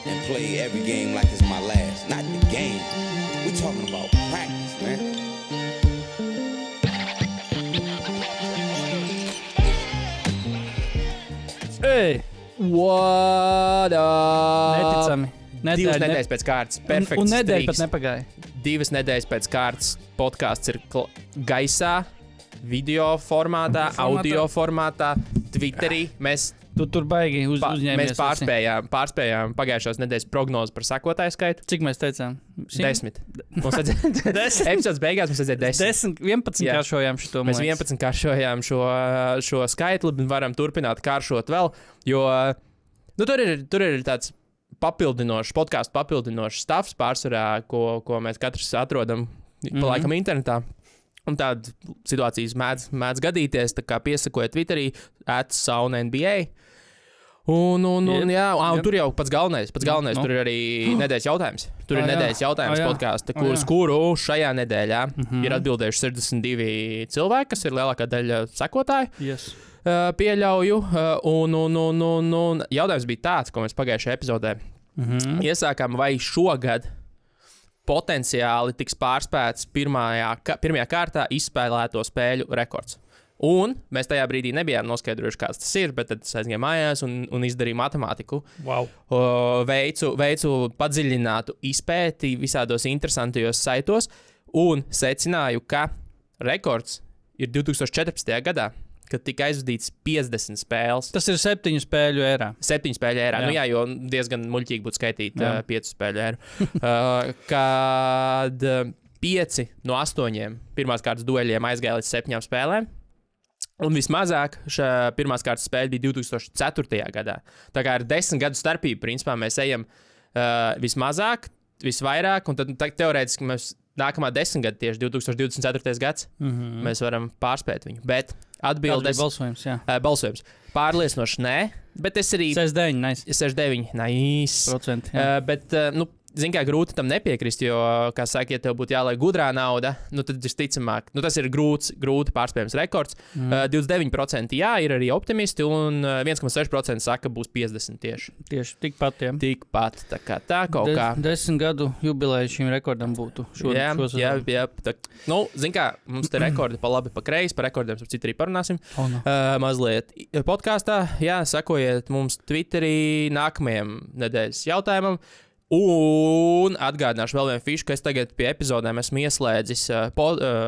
and play every game like it's my last. Not the game. We talking about practice, man. Hey! What up? Neticami. Divas nedēļas pēc kārtas. Perfekts. Un nedēļa streaks. pat nepagāja. 2 nedēļas pēc kārtas podkāsts ir gaisā, video formātā, audio formātā, Twitterī. Mēs Tur baigi uzņēmies. Mēs pārspējām pagājušās nedēļas prognozes par sekotāju skaitu. Cik mēs teicām? 10. Mums vajadzēja epizodes beigās mums vajadzēja 10. 11 Jā. kāršojām šito. Mēs 11 karšojām šo skaitli, un varam turpināt karšot vēl, jo tur ir tāds podkāstu papildinošs stāvs pārsvarā, ko mēs katrs atrodam pa laikam internetā. Un tādas situācijas mēdz gadīties, tā kā piesakojiet Twitterī, @SaunNBA. Un tur jau pats galvenais, tur ir arī nedēļas jautājums. Tur ir nedēļas jautājums podkāsta, kuru šajā nedēļā ir atbildējuši 62 cilvēki, kas ir lielākā daļa sekotāju. Yes. Pieļauju. Un jautājums bija tāds, ko mēs pagājušajā epizodē iesākām, vai šogad potenciāli tiks pārspēts pirmajā kārtā izspēlēto spēļu rekords. Un mēs tajā brīdī nebijām noskaidrojuši, kāds tas ir, bet tad es aizgāju mājās un izdarīju matemātiku. Wow. Veicu padziļinātu izpēti visādos interesantajos saitos un secināju, ka rekords ir 2014. gadā, kad tika aizvadīts 50 spēles. Tas ir 7 spēļu ērā. 7 spēļu ērā. Jā. Jo diezgan muļķīgi būtu skaitīt 5 spēļu ēru. Kad 5 no 8 pirmās kārtas dueļiem aizgāja līdz 7 spēlēm. Un vismazāk šā pirmās kārtas spēle bija 2004. gadā. Tā kā ar 10 gadu starpību, principā, mēs ejam vismazāk, visvairāk, un tad teorētiski mēs nākamā 10 gada, tieši 2024. gads, mēs varam pārspēt viņu. Bet atbildes balsojums, jā. Balsojums. Pārliecinoši nē, bet es arī 69, nice. 69, nice. Procenti, jā. Bet, zin kā, grūti tam nepiekrist, jo, kā saka, ja tev būtu jāliek gudrā nauda, tad visticamāk, tas ir grūti pārspējams rekords. 29% jā, ir arī optimisti, un 1,6% saka, būs 50 tieši. Tieši tikpat, jā. Tikpat, tā kaut kā. 10 gadu jubileja šim rekordam būtu šosezonu. Jā. Zin kā, mums te rekordi pa labi, pa kreisi, par rekordiem citu arī parunāsim. Mazliet podkāstā, jā, sakojiet mums Twitterī nākamajam nedēļas jautājumam. Un atgādināšu vēl vienu fišu, ka es tagad pie epizodēm esmu ieslēdzis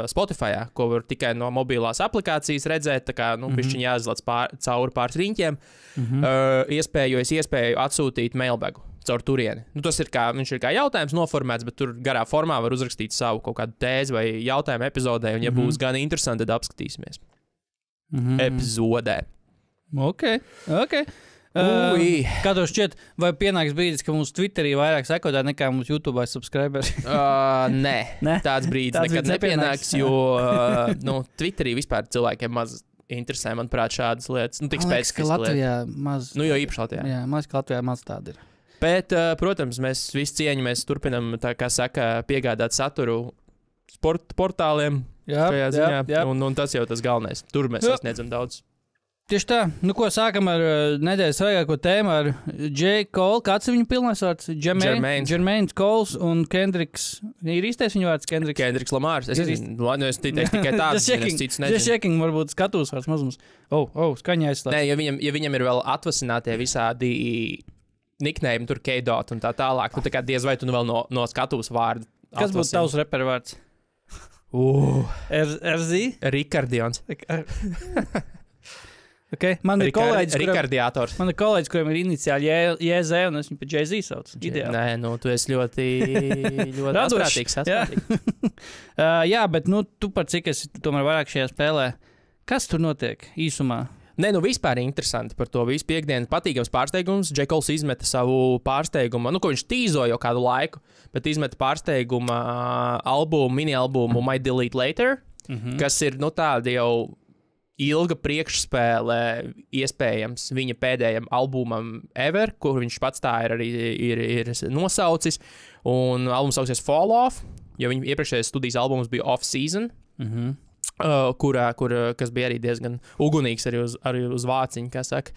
Spotify, ko var tikai no mobilās aplikācijas redzēt. Tā kā bišķiņ jāizlec cauri pāris riņķiem. Iespēju atsūtīt mailbagu caur turieni. Viņš ir kā jautājums noformēts, bet tur garā formā var uzrakstīt savu kaut kādu tēzi vai jautājumu epizodē. Un, ja būs gan interesanti, tad apskatīsimies epizodē. Ok. Kā tev šķiet, vai pienāks brīdis, ka mums Twitterī vairāk sekotāji nekā mums YouTube subscriberi? Nē, tāds brīdis nekad nepienāks, jo Twitterī vispār cilvēkiem maz interesē, manuprāt, šādas lietas. Tik spēcīgas lietas. Maz. Jo īpaši Latvijā. Jā, maz, ka Latvijā maz tāda ir. Bet, protams, mēs visu cieņu, mēs turpinam, tā kā saka, piegādāt saturu portāliem. Jā. Un tas jau tas galvenais. Tur mēs sasniedzam daudz. Tieši tā. Sākam ar nedēļas svarīgāko tēmu ar J. Cole. Kāds ir viņa pilnais vārds? Jermaine Coles un Kendricks. Ir īstais viņa vārds Kendricks? Kendricks Lamārs. Es teicu tikai tāds, cits nezinu. Just checking, varbūt skatūs vārds mazums. Skaņā aizslēdz. Nē, ja viņam ir vēl atvasinātie visādi nickname, tur K-Dot un tā tālāk. Tā kā diez vai tu vēl no skatūs vārdu. Kas būtu tavs reperu vārds? RZ? Rikardions. Okay. Man ir kolēģis, kuriem ir iniciāli JZ, un es viņu pa Jay-Z saucu. Ideāli. Nē, tu esi ļoti atprātīgs. Jā, bet tu par cik esi tomēr vairāk šajā spēlē. Kas tur notiek īsumā? Nē, vispār interesanti par to visu piekdienu. Patīkams pārsteigums. J. Coles izmeta savu pārsteigumu, ko viņš tīzoja jau kādu laiku, bet izmeta pārsteiguma mini-albumu My Delete Later, kas ir tāda jau ilga priekšspēle iespējams viņa pēdējam albumam ever, kur viņš pats tā ir nosaucis. Un albums sauksies Fall Off, jo viņa iepriekšējais studijas albums bija Off Season. kas bija arī diezgan ugunīgs arī uz vāciņu, kā saka.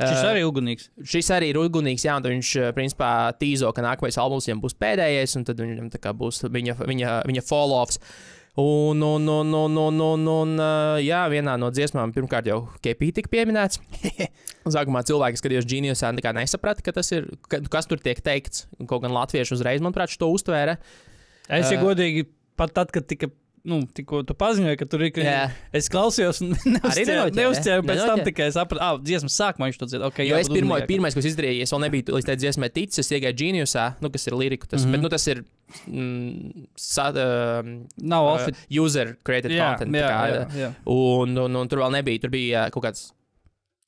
Šis arī ugunīgs. Šis arī ir ugunīgs, jā, un viņš, principā, tīzo, ka nākamais albums viņam būs pēdējais, un tad viņam tā kā būs viņa fall-offs. Un, jā, vienā no dziesmām pirmkārt jau KP tika pieminēts. Sākumā cilvēki, skatījos Geniusā, nekā nesaprata, ka tas ir, kas tur tiek teikts. Kaut gan latvieši uzreiz, manuprāt, šo uztvēra. Es, ja godīgi, pat tad, kad tikko tu paziņoji, ka tur ir, es klausījos un neuzķēru, pēc tam tikai sapratu, dziesmas sākumā viņš to dzied. Okay, jo es pirmais, ko es izdarīju, es vēl nebiju līdz tai dziesmai ticis, es iegāju Geniusā, kas ir liriku, bet tas ir user created content. Un tur vēl nebija, tur bija kaut kāds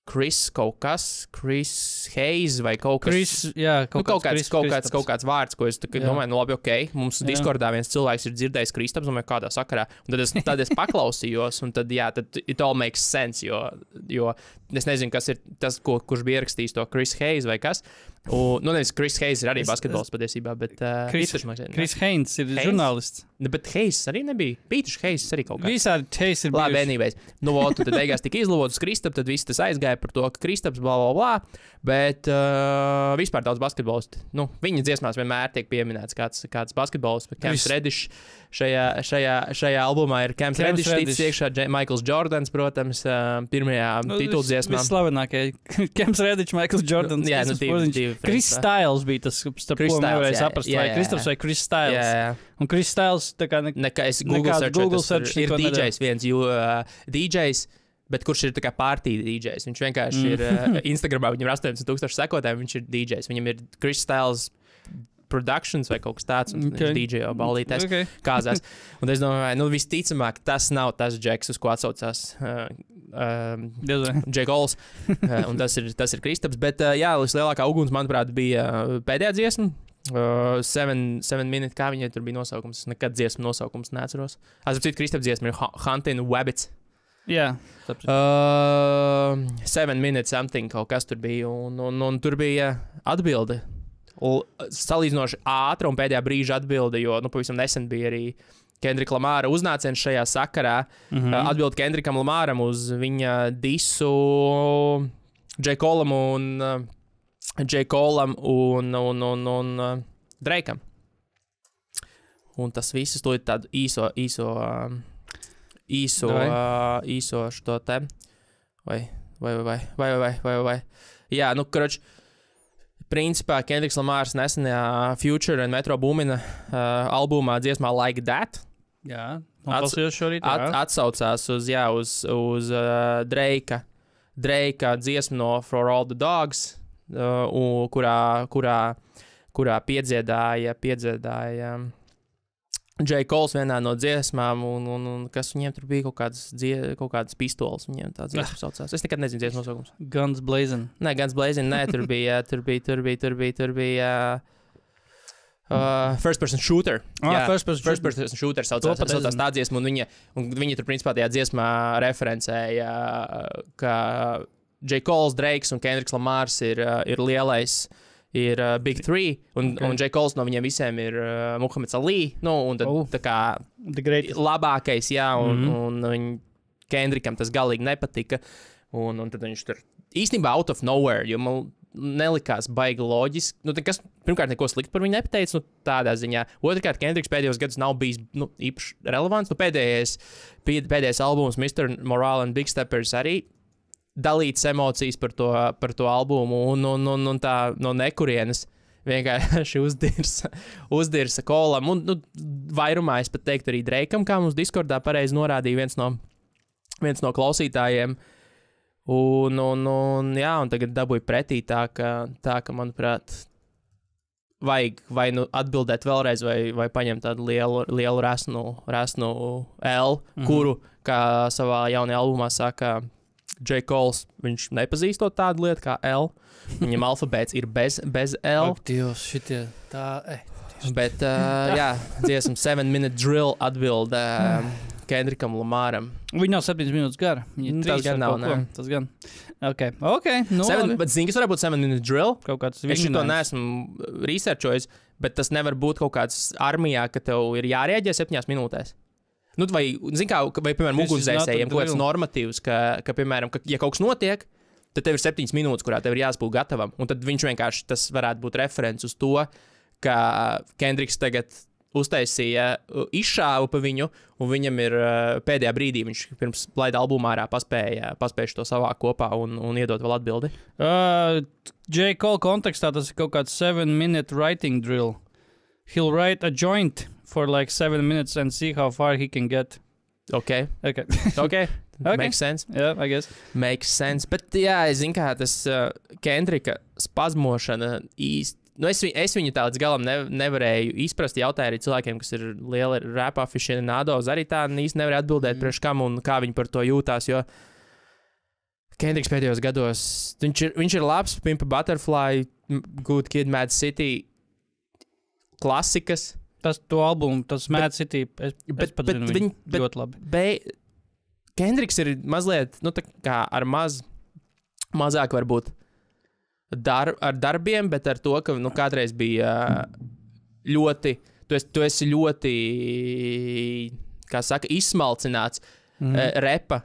Chris Hayes vai kaut kas. Kaut kāds vārds, ko es domāju, labi, ok, mums Discordā viens cilvēks ir dzirdējis Kristaps, domāju, kādā sakarā. Un tad es paklausījos, un tad it all makes sense, jo es nezinu, kas ir tas, kurš bija ierakstījis to Chris Hayes vai kas. Nevis Chris Hayes ir arī basketbols patiesībā, bet Chris Haynes ir žurnālists. Bet Hayes arī nebija. Pīters Hayes arī kaut kāds. Visādi Hayes ir bijuši. Labi, anyways. Tad beigās tika izlūkots Kristaps, tad viss tas aizgāja par to, ka Kristaps bla. Bet vispār daudz basketbolisti. Viņa dziesmās vienmēr tiek pieminēts kāds basketbolists. Cams Reddish šajā albumā ir Cams Reddish, ticis iekšā Michaels Jordans, protams, pirmajā tituldziesmā. Vislabākākie. Cams Reddish, Michaels Jordans. Jā, Chris Styles bija tas, starp ko nevarēja saprast, vai Kristaps vai Chris Styles. Jā. Un Chris Styles tā kā es Google search ir DJs viens, DJs, bet kurš ir tā kā party DJs. Viņš vienkārši ir Instagramā, viņam ir 8,000 sekotāji, viņš ir DJs. Viņam ir Chris Styles Productions vai kaut kas tāds, un viņš DJ ballītēs kāzās. Un es domāju, visticamāk, tas nav tas Džeks, uz ko atsaucās J. Coles, un tas ir Kristaps. Bet jā, lielākā uguns, manuprāt, bija pēdējā dziesma. 7 minutes, kā viņai tur bija nosaukums. Nekad dziesmu nosaukums neatceros. Citu Kristaps dziesma ir Hunting Wabbits. Jā. 7 minutes something, kaut kas tur bija, un tur bija atbilde. Salīdzinoši ātra un pēdējā brīža atbilde, jo pavisam nesen bija arī Kendrika Lamāra uznāciens šajā sakarā. Atbilde Kendrikam Lamāram uz viņa disu J. Colam un Drakeam. Un tas viss to ir tādu īso šo te. Vai. Jā, kroč, principā Kendriks Lamārs nesenajā Future and Metro Boomina albumā dziesmā Like That. Jā, atsaucās uz Drake'a dziesmu no For All the Dogs, kurā piedziedāja J. Coles vienā no dziesmām, un kas viņiem tur bija kaut kādas pistoles, viņiem tā dziesma saucās. Es nekad nezinu dziesmu nosaukums. Guns Blazing. Nē, Guns Blazing, nē, tur bija First Person Shooter. First Person Shooter saucās tā dziesma, un viņa tur principā tajā dziesmā referencēja, ka J. Coles, Drakes un Kendriks Lamārs ir lielais, ir Big Three, un J. Coles no viņiem visiem ir Muhameds Ali, un tad tā kā labākais, jā, un Kendrikam tas galīgi nepatika, un tad viņš tur īstenībā out of nowhere, jo man nelikās baigi loģiski, kas pirmkārt neko sliktu par viņu nepateica, tādā ziņā. Otrkārt, Kendriks pēdējos gadus nav bijis īpaši relevants, pēdējais albums Mr. Morale and Big Steppers arī dalītas emocijas par to albumu, un tā no nekurienes vienkārši uzdirsa Colam, un vairumā es pat teiktu arī Drake'am, kā mums Discordā pareizi norādīja viens no klausītājiem, un tagad dabūja pretī tā, ka manuprāt, vajag vai atbildēt vēlreiz, vai paņemt tādu lielu resnu L, kuru, kā savā jaunajā albumā saka J. Coles, viņš nepazīstot tādu lietu kā L. Viņam alfabēts ir bez L. Dievs, šitie tā, Bet, dziesam 7 minute drill atbilde Kendrikam Lamāram. Viņi nav 7 minūtes gara. Tas gan nav, ne? Tas gan. Ok. Bet zini, kas varētu būt 7 minute drill? Kaut kāds es šito neesmu researchojis, bet tas nevar būt kaut kāds armijā, ka tev ir jārēģē 7 minūtēs. Nu, vai, piemēram, ugunsdzēsējiem kaut kāds normatīvs, ka, piemēram, ja kaut kas notiek, tad tev ir 7 minūtes, kurā tev ir jābūt gatavam. Un tad viņš vienkārši, tas varētu būt referents uz to, ka Kendricks tagad uztaisīja izšāvu pa viņu, un viņam ir pēdējā brīdī, viņš pirms laida albumā ārā paspēja to savākt kopā un iedot vēl atbildi. J. Cole kontekstā tas ir kaut kāds 7-minute writing drill. He'll write a joint for like 7 minutes and see how far he can get. Okay. Makes sense. Yeah, I guess. Makes sense. Bet, jā, es zinu, kā tas Kendricka spazmošana īsti. Nu, es viņu tā līdz galam nevarēju izprast. Jautāju arī cilvēkiem, kas ir lieli rap aficionados, arī tā īsti nevarēja atbildēt priekš kam un kā viņi par to jūtās, jo Kendricks pēdējos gados, viņš ir labs, Pimpa Butterfly, Good Kid, Mad City, klasikas. Tas albumu, tas Mad City, es pat zinu viņu ļoti labi. Kendricks ir mazliet, nu, tā kā ar mazāk varbūt ar darbiem, bet ar to, ka, nu, kādreiz bija ļoti, tu esi ļoti, kā saka, izsmalcināts repa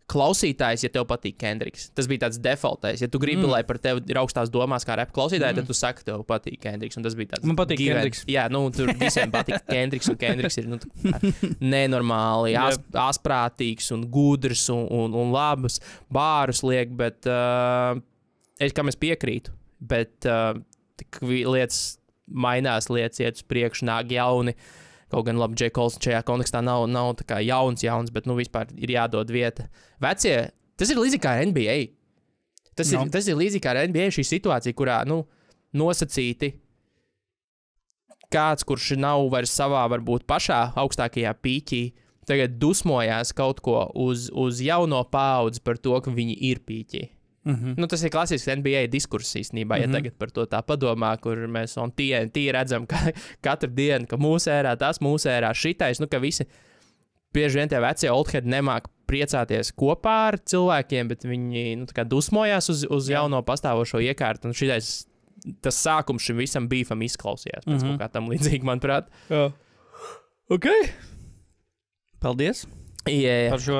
klausītājs, ja tev patīk Kendricks. Tas bija tāds defaultais. Ja tu gribi, lai par tevi ir augstās domās kā repa klausītāji, tad tu saki, tev patīk Kendricks. Un tas bija tāds. Man patīk Kendricks. Jā, nu, tur visiem patīk Kendricks, un Kendricks ir, nu, nenormāli, asprātīgs un gudrs un labus bārus liek, bet kam es piekrītu. Bet tik lietas mainās, lietas iet uz priekšu, nāk jauni. Kaut gan labi, J. Coles šajā kontekstā nav tā kā jauns, bet, nu, vispār ir jādod vieta. Vecie, tas ir līdzīgi kā ar NBA. Tas ir līdzīgi kā ar NBA šī situācija, kurā, nu, nosacīti kāds, kurš nav vairs savā, varbūt pašā augstākajā pīķī, tagad dusmojās kaut ko uz jauno paudzi par to, ka viņi ir pīķī. Nu, tas ir klasisks NBA diskurss īstenībā, ja tagad par to tā padomā, kur mēs on TNT redzam katru dienu, ka mūsu ērā tas, mūsu ērā šitais, nu, ka visi bieži vien tie vecie oldheadi nemāk priecāties kopā ar cilvēkiem, bet viņi, nu, tā kā dusmojās uz jauno pastāvošo iekārtu, un šitais, tas sākums šim visam beefam izklausījās pēc kaut kā tam līdzīgi, manuprāt. Jā. Ok. Paldies. Jā. Par šo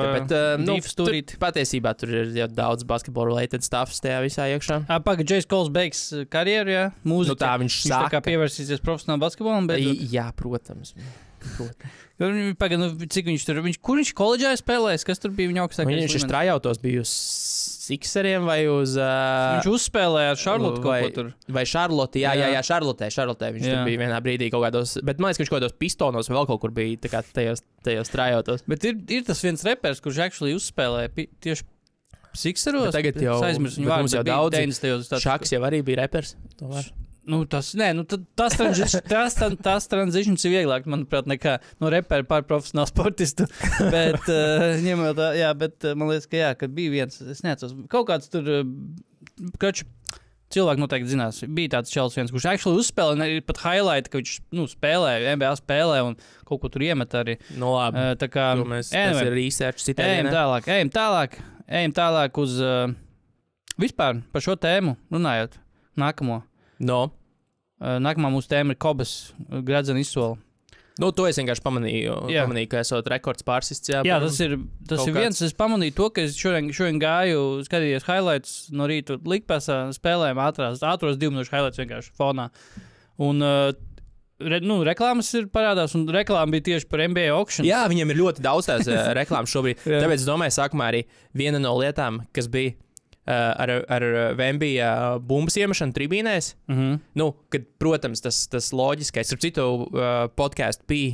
beef stūrīti. Patiesībā tur ir jau daudz basketball-related stuffs tajā visā iekšā. Pagaid, J. Coles beigs karjeru, jā? Mūzika. Nu tā viņš sāka. Viņš tā kā pievērsīsies profesionāli basketbolam, bet... Jā, protams. Pagaid, nu, cik viņš tur... Kur viņš koledžā spēlēs? Kas tur bija viņa augstākais līmenis? Viņš trajautos bija uz Sixeriem vai uz... Viņš uzspēlēja ar Charlotte kaut ko tur. Vai Charlotte, jā, Charlotte. Viņš tur bija vienā brīdī kaut kādos... Bet man liekas, ka viņš kaut kādos pistonos vai vēl kaut kur bija tā kā tajos trajautos. Bet ir tas viens repers, kurš actually uzspēlēja tieši Sixeros. Tagad jau... Aizmirsu viņu vārdu, bet bija 90. Šaks jau arī bija repers. Nu, tas transitions ir vieglāk, manuprāt, nekā no repera pār profesionālu sportistu. Bet, ņemot, jā, bet man liekas, ka jā, kad bija viens, es neatceros, kaut kāds tur, cilvēki noteikti zinās, bija tāds čels viens, kurš actually uzspēlē, un ir pat highlight, ka viņš, nu, spēlē, NBA spēlē, un kaut ko tur iemet arī. Nu, labi, tā kā, tas ir research citēdienē. Ejam tālāk uz, vispār par šo tēmu runājot, nākamo. No. Nākamā mūsu tēma ir Kobas gredzena izsola. Nu, to es vienkārši pamanīju, ka esot rekords pārsists. Jā, tas ir viens. Es pamanīju to, ka es šodien gāju, skatījos highlights no rīta Likpasā, spēlēm ātros 2 minūšu highlights vienkārši fonā. Un, reklāmas ir parādās, un reklāma bija tieši par NBA auction. Jā, viņiem ir ļoti daudz tās reklāmas šobrīd. Tāpēc es domāju, sākumā arī viena no lietām, kas bija ar Vembija bumbas iemešanu tribīnēs. Nu, kad, protams, tas loģiskais, ar citu podcastu bija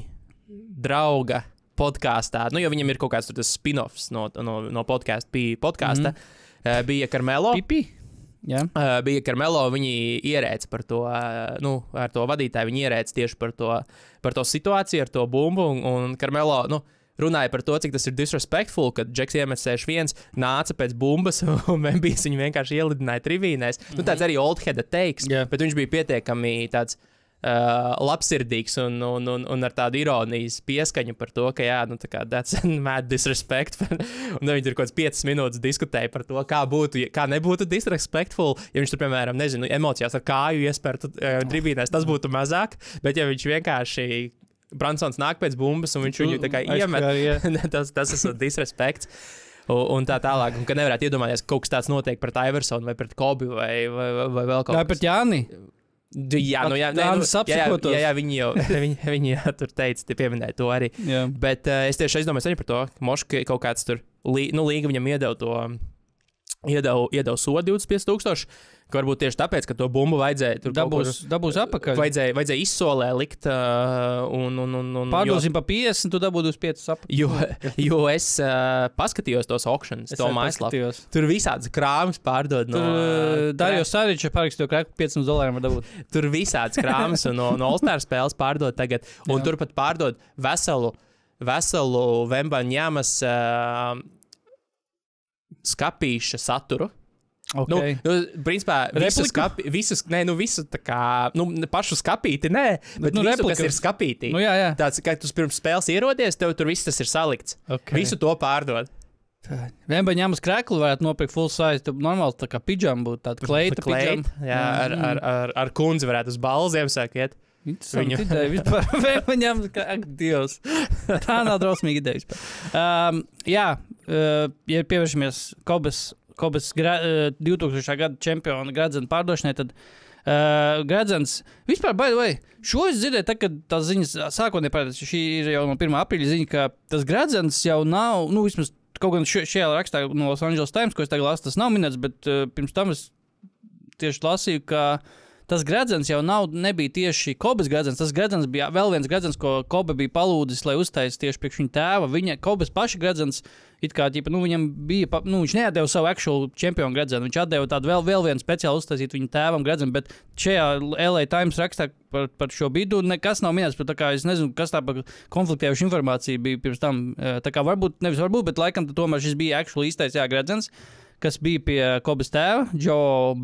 drauga podkāstā, nu, jo viņam ir kaut kāds tas spin-offs no podkāsta, bija Karmelo. Pipi? Jā. Bija Karmelo, viņi ierēca par to, nu, ar to vadītāju, viņi ierēca tieši par to situāciju, ar to bumbu, un Karmelo, nu, runāja par to, cik tas ir disrespectful, kad Džeks iemet 6-1, nāca pēc bumbas, un Vembijs viņu vienkārši ielidināja tribīnēs. Nu, tāds arī oldheada teiks, bet viņš bija pietiekami tāds labsirdīgs un ar tādu ironijas pieskaņu par to, ka jā, nu, tā kā that's mad disrespect. Un viņi tur kaut kāds 5 minūtes diskutēja par to, kā nebūtu disrespectful, ja viņš tur, piemēram, nezinu, emocijās ar kāju iespertu tribīnēs, tas būtu mazāk, bet ja viņš vienkārši Bransons nāk pēc bumbas, un viņš viņu tā kā iemet. tas ir disrespekts. Un tā tālāk, un ka nevarētu iedomāties, ka kaut kas tāds notiek pret Iversonu vai pret Kobi vai vēl kaut kas. Vai pret Jāni? Jā, viņi jau tur teica, tie pieminēja to arī. Jā. Bet es tieši aizdomājos arī par to, ka Moška kaut kāds tur, līga viņam iedeva sodu 25,000, ka varbūt tieši tāpēc, ka to bumbu vajadzēja tur dabūs apakaļ. Vajadzēja izsolē likt un pārdosim pa 50, tu dabūsi 5 apakaļ. Jo es paskatījos tos auctions, to mājaslapu. Tur visāds krāms pārdod no... Darījos Sariča parakstīju krēku $500 var dabūt. Tur visāds krāms no All-Star spēles pārdod tagad, un tur pat pārdod veselu Vembaņamas skapīša saturu. Okay. Principā, visu tā kā, pašu skapīti, bet visu, replika. kas ir skapītī. Jā. Tāds, kā tu pirms spēles ierodies, tev tur viss tas ir salikts. Okay. Visu to pārdod. Vembaņamas krēklu varētu nopirkt full size, tad normāli tā kā pidžama būtu, tāda kleita pidžama. Jā, ar kundzi varētu uz balvu Ziemassvētku iet. Interesanti ideja vispār. Vembaņamas krēklu, Dievs. Tā nav drausmīga ideja vispār. Ja pievēršamies Kobas 2000. Gada čempiona Gradzena pārdošanai, tad Gradzens vispār, by the way, šo es dzirdēju, tā, kad tās ziņas sākotnēji parādījās, šī ir jau no 1. aprīļa ziņa, ka tas Gradzens jau nav, vismaz kaut gan šajā rakstā no Los Angeles Times, ko es tagad lasu, tas nav minēts, bet pirms tam es tieši lasīju, ka tas Gradzens jau nebija tieši Kobas Gradzens. Tas Gradzens bija vēl viens Gradzens, ko Kobe bija palūdzis, lai uztaisītu tieši priekš viņa tēva. Kobas paša Gradzens, it kā, viņam bija, viņš neatdeva savu actual čempionu Gradzenu. Viņš atdeva tādu vēl vienu speciālu uztaisīt viņa tēvam Gradzenu, bet šajā LA Times rakstā par šo bidu nekas nav minēts. Tā kā es nezinu, kas tā par konfliktējušu informāciju bija pirms tam. Tā kā nevis varbūt, bet laikam tomēr šis bija actual īstais Gradzens, kas bija pie Kobas tēva, Joe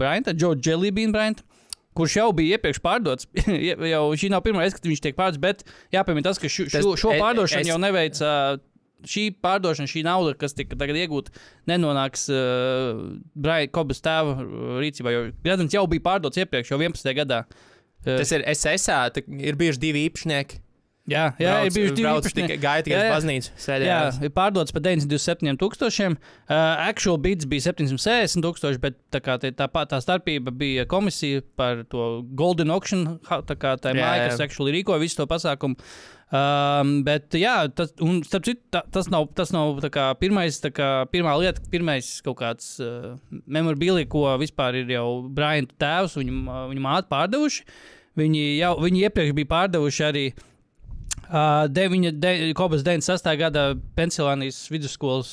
Jellybean Bryanta. Kurš jau bija iepriekš pārdots. Jau šī nav pirmā reize, kad viņš tiek pārdots, bet jāpiemina tas, ka šo pārdošanu jau neveica. Šī pārdošana, šī nauda, kas tika tagad iegūta, nenonāks Kobas tēva rīcībā, jo Gradzens jau bija pārdots iepriekš, jau 11. gadā. Tas ir SSA, ir bijuši 2 īpašnieki. Jā, ir bijuši 2 īpašnieki. Gāja tikai uz baznīcu. Jā, ir pārdots par 927,000. Actual bids bija 760,000, bet tā starpība bija komisija par to Golden Auction, tā kā tā māja, kas actually rīkoja visu to pasākumu. Bet jā, starp citu, tas nav tā kā pirmā lieta, pirmais kaut kāds memorabilia, ko vispār ir jau Bryanta tēvs, viņu māte pārdevuši. Viņi iepriekš bija pārdevuši arī Kobas 96. gada Pensilvānijas vidusskolas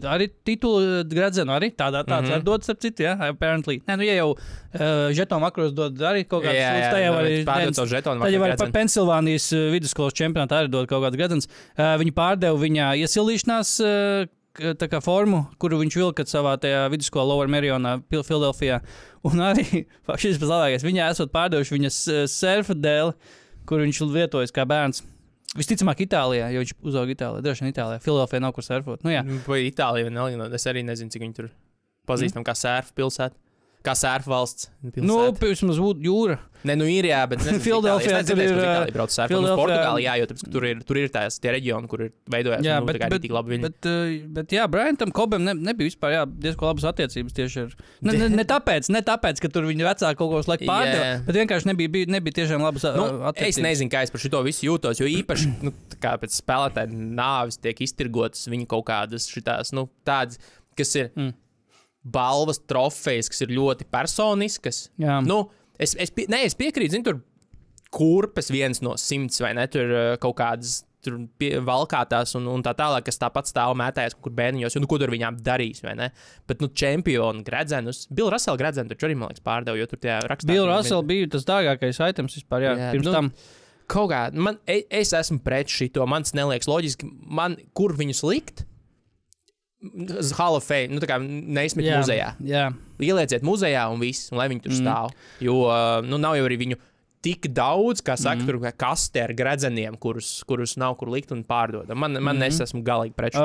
arī titulu Gradzenu, arī tāds var dot, starp citu, apparently. Ja jau žetonu makros dod arī kaut kāds slūdz, tā jau arī tad jau arī par Pensilvānijas vidusskolas čempionātu arī dod kaut kāds Gradzens. Viņi pārdeva viņa iesildīšanās tā kā formu, kuru viņš vilka savā tajā vidusskolā Lower Marionā, Filadelfijā. Un arī, šis pēc labākais, viņā esot pārdevuši viņas surfa dēli, kur viņš lietojas kā bērns. Visticamāk Itālijā, jo viņš uzauga Itālijā, droši vien Itālijā. Filadelfijā nav kur surfot. Vai Itālijā, es arī nezinu, cik viņi tur pazīstam kā surfa pilsēta. Kā surfa valsts. Vismaz jūra. Ir, jā, bet Filadelfijā tur ir brauc surfa. Un uz Portugāli, jā, jo tur ir tie reģioni, kur ir veidojās. Jā, tik labi viņi. Bet jā, Bryantam Kobam nebija vispār diezko labas attiecības tieši ar... Ne tāpēc, ka tur viņi vecāki kaut ko laiku pārdeva, bet vienkārši nebija tiešām labas attiecības. Es nezinu, kā es par šito visu jūtos, jo īpaši, kā pēc spēlētāju nāvis tiek iztirgotas viņa kaut kādas šitās, tādas, kas ir... balvas, trofejas, kas ir ļoti personiskas. Jā. Es piekrītu, tur kurpes 1 no 100 vai ne, tur kaut kādas tur valkātās un tā tālāk, kas tāpat stāv mētājās kaut kur bērniņos, ko tur viņām darīs, vai ne? Bet, čempionu Gradzenus, Bill Russell Gradzenu taču arī, man liekas, pārdeva, jo tur tie rakstā... Bill Russell bija tas dārgākais items vispār, jā, pirms tam. Kaut kā, es esmu pret šito, mans neliekas loģiski, kur viņus likt? Hall of Fame, tā kā neizmet muzejā. Jā. Ielieciet muzejā un viss, un lai viņi tur stāv. Jo, nav jau arī viņu tik daudz, kā saka, tur kaste ar Gradzeniem, kurus nav kur likt un pārdot. Man es esmu galīgi pret šo.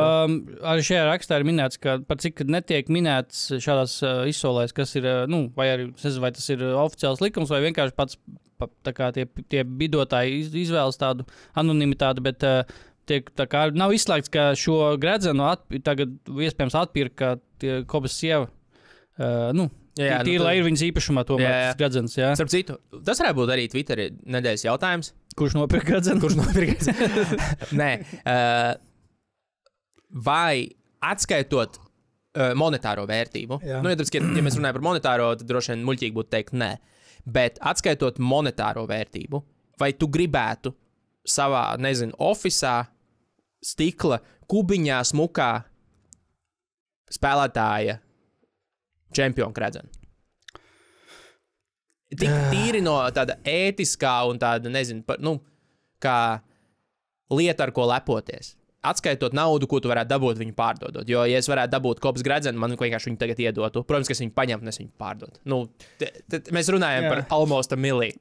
Arī šajā rakstā ir minēts, ka par cik netiek minēts šādās izsolēs, kas ir, vai arī, vai tas ir oficiāls likums, vai vienkārši pats tā kā tie bidotāji izvēlas tādu anonimitāti, bet tiek tā kā nav izslēgts, ka šo gredzenu tagad iespējams atpirka Kobas sieva. Tīri, lai ir viņas īpašumā tomēr tas gredzens, jā. Starp citu, tas varētu būt arī Twitterī nedēļas jautājums. Kurš nopirka gredzenu? Nē. Vai atskaitot monetāro vērtību, ja mēs runājam par monetāro, tad droši vien muļķīgi būtu teikt nē, bet atskaitot monetāro vērtību, vai tu gribētu savā, ofisā, stikla, kubiņā, smukā spēlētāja čempionu gredzenu? Tik tīri no tāda ētiskā un tāda, kā lieta, ar ko lepoties. Atskaitot naudu, ko tu varētu dabūt viņu pārdodot. Jo, ja es varētu dabūt Kobas gredzenu, man vienkārši viņu tagad iedotu. Protams, ka es viņu paņemtu un es viņu pārdotu. Mēs runājam par almost a milli.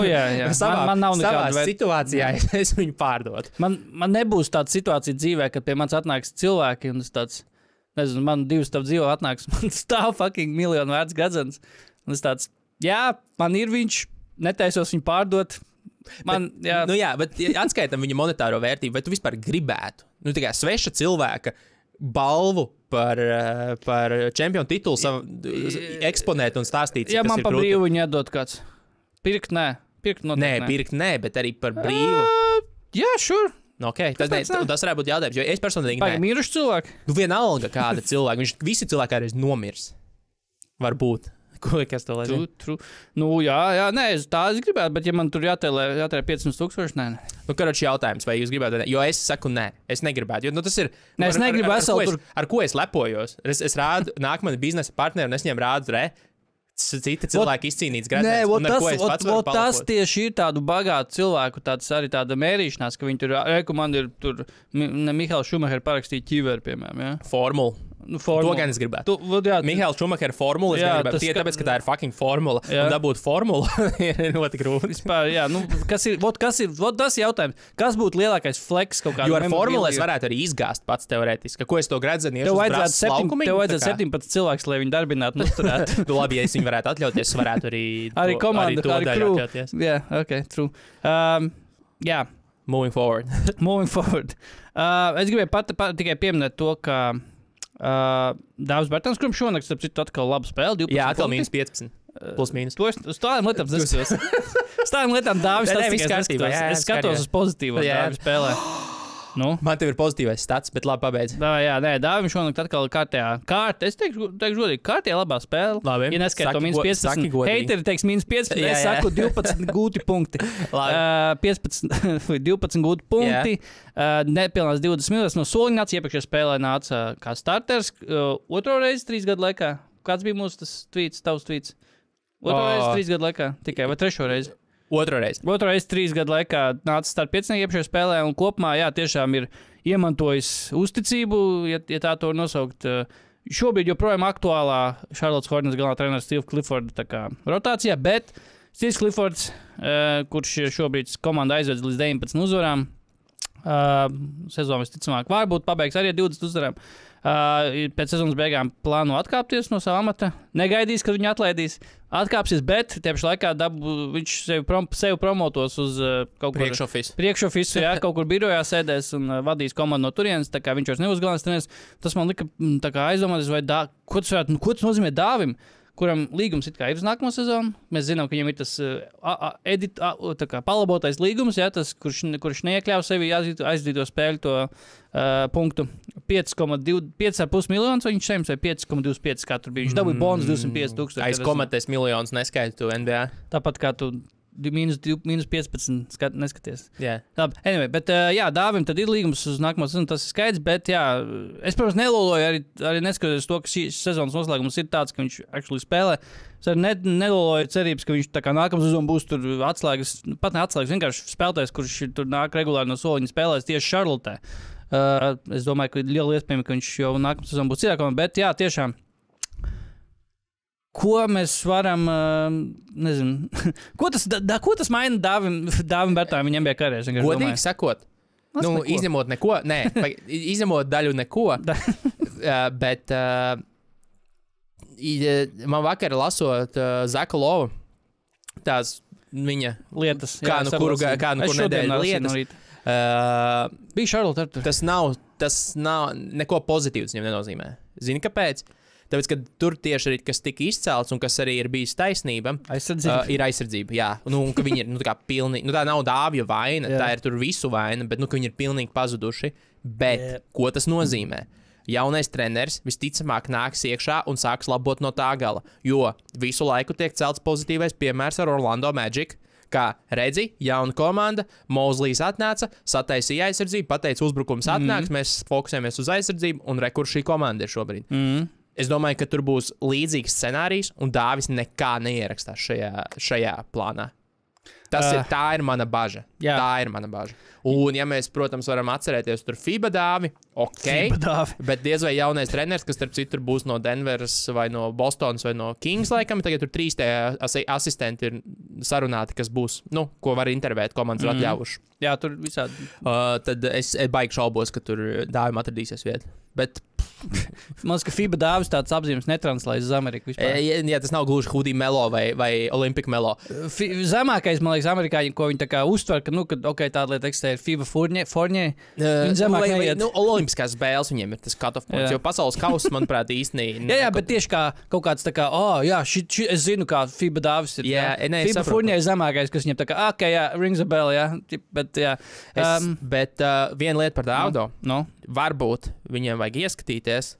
Jā. Man nav savā situācijā es viņu pārdotu. Man nebūs tāda situācija dzīvē, kad pie manis atnāks cilvēki un es tāds, man 2 stāv dzīvo atnāks, man stāv fucking miljonu vērts gredzens. Un es tāds, jā, man ir viņš, netaisos viņu pārdot. Bet atskaitam viņa monetāro vērtību, vai tu vispār gribētu? Tā kā sveša cilvēka balvu par čempionu titulu eksponēt un stāstīt, ja man par brīvu viņu iedot kāds. Pirkt nē, bet arī par brīvu. Jā, sure. Okay, tas varētu būt jautājums, jo es personīgi nē. Miruši cilvēki? Vienalga kāda cilvēka, visi cilvēki arī nomirs. Varbūt. Kas to lai zina? Es gribētu, bet ja man tur jātērē 500,000, nē. Karoči jautājums, vai jūs gribētu, jo es saku nē, es negribētu, jo tas ir... Es negribu ar ko es lepojos? Es rādu nākamani biznesa partneri un es viņiem rādu cita cilvēka izcīnīts gredzens. Tas tieši ir tādu bagātu cilvēku, tāda mērīšanās, ka viņi tur, man ir tur, Mihails Šumacher parakstīja ķiveri, piemēram, jā. Formulu. To gan es gribētu. Mihails Šumacher formula, es gribētu. Tāpēc, ka tā ir fucking formula. Un dabūt formulu ir ļoti grūti. Vispār, kas ir tas jautājums? Kas būtu lielākais flex kaut kādā? Jo ar formulu es varētu arī izgāzt pats teorētiski. Ko es to gredzenu iešu uz brāzes laukumiņu? Tev vajadzētu 17 cilvēks, lai viņi darbinātu un uzturētu. Labi, ja es viņu varētu atļauties, varētu arī komandu, arī crew. Jā, true. Moving forward. Es gribēju tikai pieminēt to, ka Dāvis Bērtāns, kuram šonakt, starp citu, atkal labu spēli. Jā, atkal minus 15. Plus mīnus. To es tādām lietām neskatos. Tādām lietām Dāvis es skatos uz pozitīvo Dāvis spēlē. Man tev ir pozitīvais stats, bet labi pabeidz. Dāvim šonakt atkal es teikšu godīgi, kārtējā labā spēle. Labi. Ja neskaito minus 15, heiteri teiks minus 15, es saku 12 gūti punkti. 12 gūti punkti, nepilnās 20 minūtes no soliņa nāca, iepriekšējā spēlē nāca kā starters, otro reizi 3 gadu laikā. Kāds bija mūsu tavs tweets? Otro reizi 3 gadu laikā tikai, vai trešo reizi? Otro reizi 3 gadu laikā nāca starp 5 iepriekšējā spēlē, un kopumā, tiešām ir iemantojis uzticību, ja tā to var nosaukt. Šobrīd joprojām aktuālā Charlottes Hornets galvenā treneris Steve Clifford rotācijā, bet Steve Cliffords, kurš šobrīd komandu aizvedis līdz 19 uzvarām, sezonu visticamāk varbūt pabeigs arī ar 20 uzvarām. Pēc sezonas beigām plāno atkāpties no sava amata. Negaidīs, kad viņu atlaidīs. Atkāpsies, bet tieši laikā viņš sevi promotos uz kaut kur priekšofisu, kaut kur birojā sēdēs un vadīs komandu no turienes, tā kā viņš vairs nebūs galvenais treneris. Tas man lika aizdomāties, ko tas nozīmē Dāvim, kuram līgums it kā ir uz nākamo sezonu. Mēs zinām, ka viņam ir tas palabotais līgums, tas, kurš neiekļāva sevi aizdīto spēļu to punktu 5,5 miljonus, vai viņš saņems vai 5,25 katru bija. Viņš dabūja bonus 250,000. Aizkomatēs miljonus neskaitu NBA. Tāpat kā tu minus 15 neskaties. Yeah. Labi, anyway, bet Dāvim tad ir līgums uz nākamo sezonu, tas ir skaidrs, bet es, protams, neloloju arī neskatoties to, ka šīs sezonas noslēgums ir tāds, ka viņš actually spēlē. Es arī neloloju cerības, ka viņš tā kā nākamā sezona būs tur atslēgas, pat ne atslēgas, vienkārši spēlētājs, kurš tur nāk regulāri no soliņa spēlēs tieši Charlottē. Es domāju, ka ir liela iespējama, ka viņš jau nākamā sezona būs citā komandā, bet tiešām. Ko mēs varam, nezinu, ko tas maina Dāvim Bērtānam viņam bija karjeras? Godīgi sakot, izņemot neko, izņemot daļu neko, bet man vakar lasot Zaka Lovu, tās viņa lietas. Kā nu kur nedēļa lietas. Bija Charlotte ar tur. Tas nav neko pozitīvs viņam nenozīmē. Zini, kāpēc? Tāpēc, ka tur tieši arī, kas tika izcelts un kas arī ir bijis taisnība, ir aizsardzība, jā. Un ka viņi ir, tā kā pilnīgi, tā nav Dāvija vaina, tā ir tur visu vaina, bet, ka viņi ir pilnīgi pazuduši. Bet, ko tas nozīmē? Jaunais treneris visticamāk nāks iekšā un sāks labot no tā gala, jo visu laiku tiek celts pozitīvais piemērs ar Orlando Magic, kā redzi, jauna komanda, Mozlijs atnāca, sataisīja aizsardzību, pateica uzbrukums atnāks, mēs fokusējamies uz aizsardzību un kur šī komanda ir šobrīd. Es domāju, ka tur būs līdzīgs scenārijs, un Dāvis nekā neierakstās šajā plānā. Tā ir mana bažas. Tā ir mana bažas. Un, ja mēs, protams, varam atcerēties tur FIBA Dāvi, bet diez vai jaunais treneris, kas, starp citu, būs no Denveras vai no Bostonas vai no Kings, laikam, tagad tur 3 asistenti ir sarunāti, kas būs, ko var intervēt, komandas atļaujuši. Jā, tur visādi. Tad es baigi šaubos, ka tur Dāvim atradīsies vieta. Bet man liekas, ka FIBA Dāvis tāds apzīmes netranslēs uz Ameriku vispār. Jā, tas nav gluži Hudī Melo vai Olimpika Melo. Zemākais, man liekas, amerikāņi, ko viņi tā kā uztver, ka tāda lieta eksistē ir FIBA Fournier. Viņi zemāk neiet. Olimpiskās spēles viņiem ir tas cut-off points, jo pasaules kausa, manuprāt, īstenībā. Jā, bet tieši kā kaut kāds tā kā, es zinu, kā FIBA Dāvis ir. FIBA Fournier ir zemākais, kas viņiem tā kā, rings a bell, jā. Bet viena lieta par Dāvidu. Varbūt viņiem vajag ieskatīties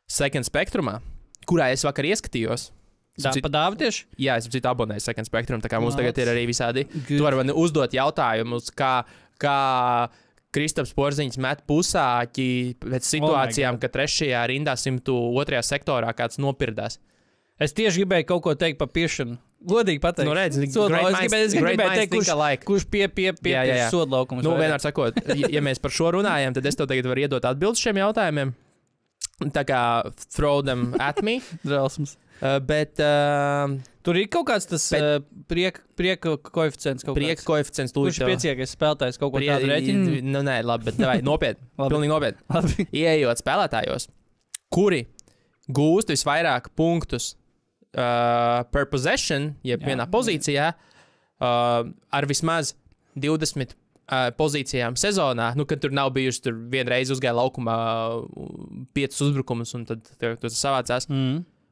Second Spectrumā, kurā es vakar ieskatījos. Pa Dāvi tieši? Jā, es abonēju Second Spectrum, tā kā mums tagad ir arī visādi. Tu vari man uzdot jautājumus, kā Kristaps Porziņš met pusāķi pēc situācijām, ka 3. rindā 102. sektorā kāds nopirdās. Es tieši gribēju kaut ko teikt par piešanu. Godīgi pateikt. Redz, es gribēju teikt, kurš pie sodlaukumus. Vienmēr sakot, ja mēs par šo runājam, tad es tev tagad varu iedot atbildes šiem jautājumiem. Tā kā throw them at me. Drālsums. Bet tur ir kaut kāds tas prieka koeficients. Prieka koeficients tūlīt. Kurš ir priecīgais spēlētājs kaut ko tādu rēķinu? Nē, labi, bet davai, nopietni. Pilnīgi nopietni. Ieejot spēlētājos, kuri gūst visvairāk punktus per possession, jeb vienā pozīcijā, ar vismaz 20 pozīcijām sezonā, kad tur nav bijuši, tur vienreiz uzgāja laukumā 5 uzbrukumus, un tad tas savācās.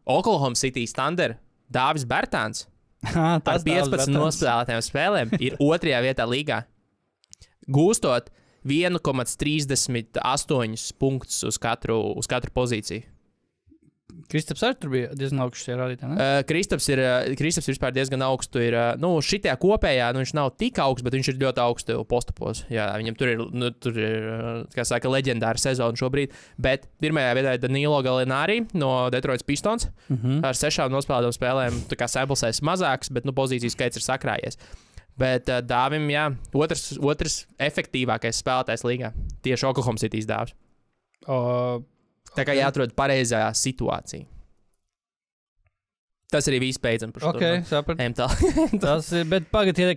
Oklahoma City Thunder, Dāvis Bertāns, ar 15 nospēlētajām spēlēm, ir 2. vietā līgā, gūstot 1,38 punktus uz katru pozīciju. Kristaps arī tur bija diezgan augsts rādītājs. Kristaps ir vispār diezgan augstu. Šitajā kopējā viņš nav tik augsts, bet viņš ir ļoti augstu postupos. Jā, viņam tur ir kā saka, leģendāra sezona šobrīd. Bet pirmajā vietā ir Danilo Gallinari no Detroit Pistons ar 6 nospēlētām spēlēm. Tā kā samplesais mazāks, bet pozīcijas skaits ir sakrājies. Bet Dāvim, jā, otrs efektīvākais spēlētājs līgā. Tieši Oklahoma City Dāvs. Tā kā jāatrod pareizā situācija. Tas arī viss beidzam par šo. Sapratu. Tas ir, bet pagad, ja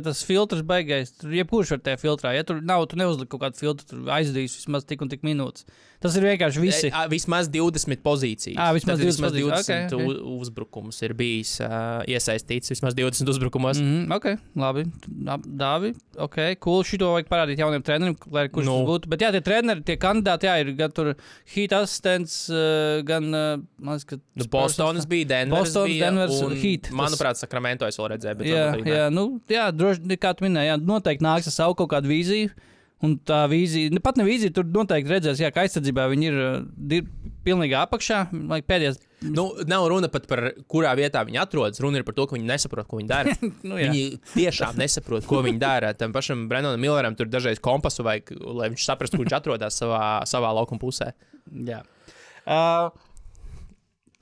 tas filtrs baigais, tur jebkurš var te filtrā. Ja tur nav, tu neuzlik kaut kādu filtru, tur aizdīs vismaz tik un tik minūtes. Tas ir vienkārši visi. Vismaz 20 pozīcijas. Vismaz 20 uzbrukums ir bijis iesaistīts. Vismaz 20 uzbrukumos. Labi. Dāvi, cool. Šito vajag parādīt jauniem treneriem, lai kurš tas būtu. Bet jā, tie treneri, tie kandidāti, jā, ir gan tur Heat asistents, gan, man liekas, ka Bostonas bija, Denvers un Heat. Manuprāt, Sacramento es vēl redzēju. Jā, droši, kā tu minēji, noteikti nāks ar savu kaut kādu vīziju. Un tā vīzija, pat ne vīzija, tur noteikti redzēs, ka aizsardzībā viņi ir pilnīgi apakšā. Pēdējais. Nav runa pat par kurā vietā viņi atrodas. Runa ir par to, ka viņi nesaprot, ko viņi dara. Viņi tiešām nesaprot, ko viņi dara. Tam pašam Brennonam Milleram tur dažreiz kompasu vajag, lai viņš saprastu, kur viņš atrodas savā laukuma pusē. Jā.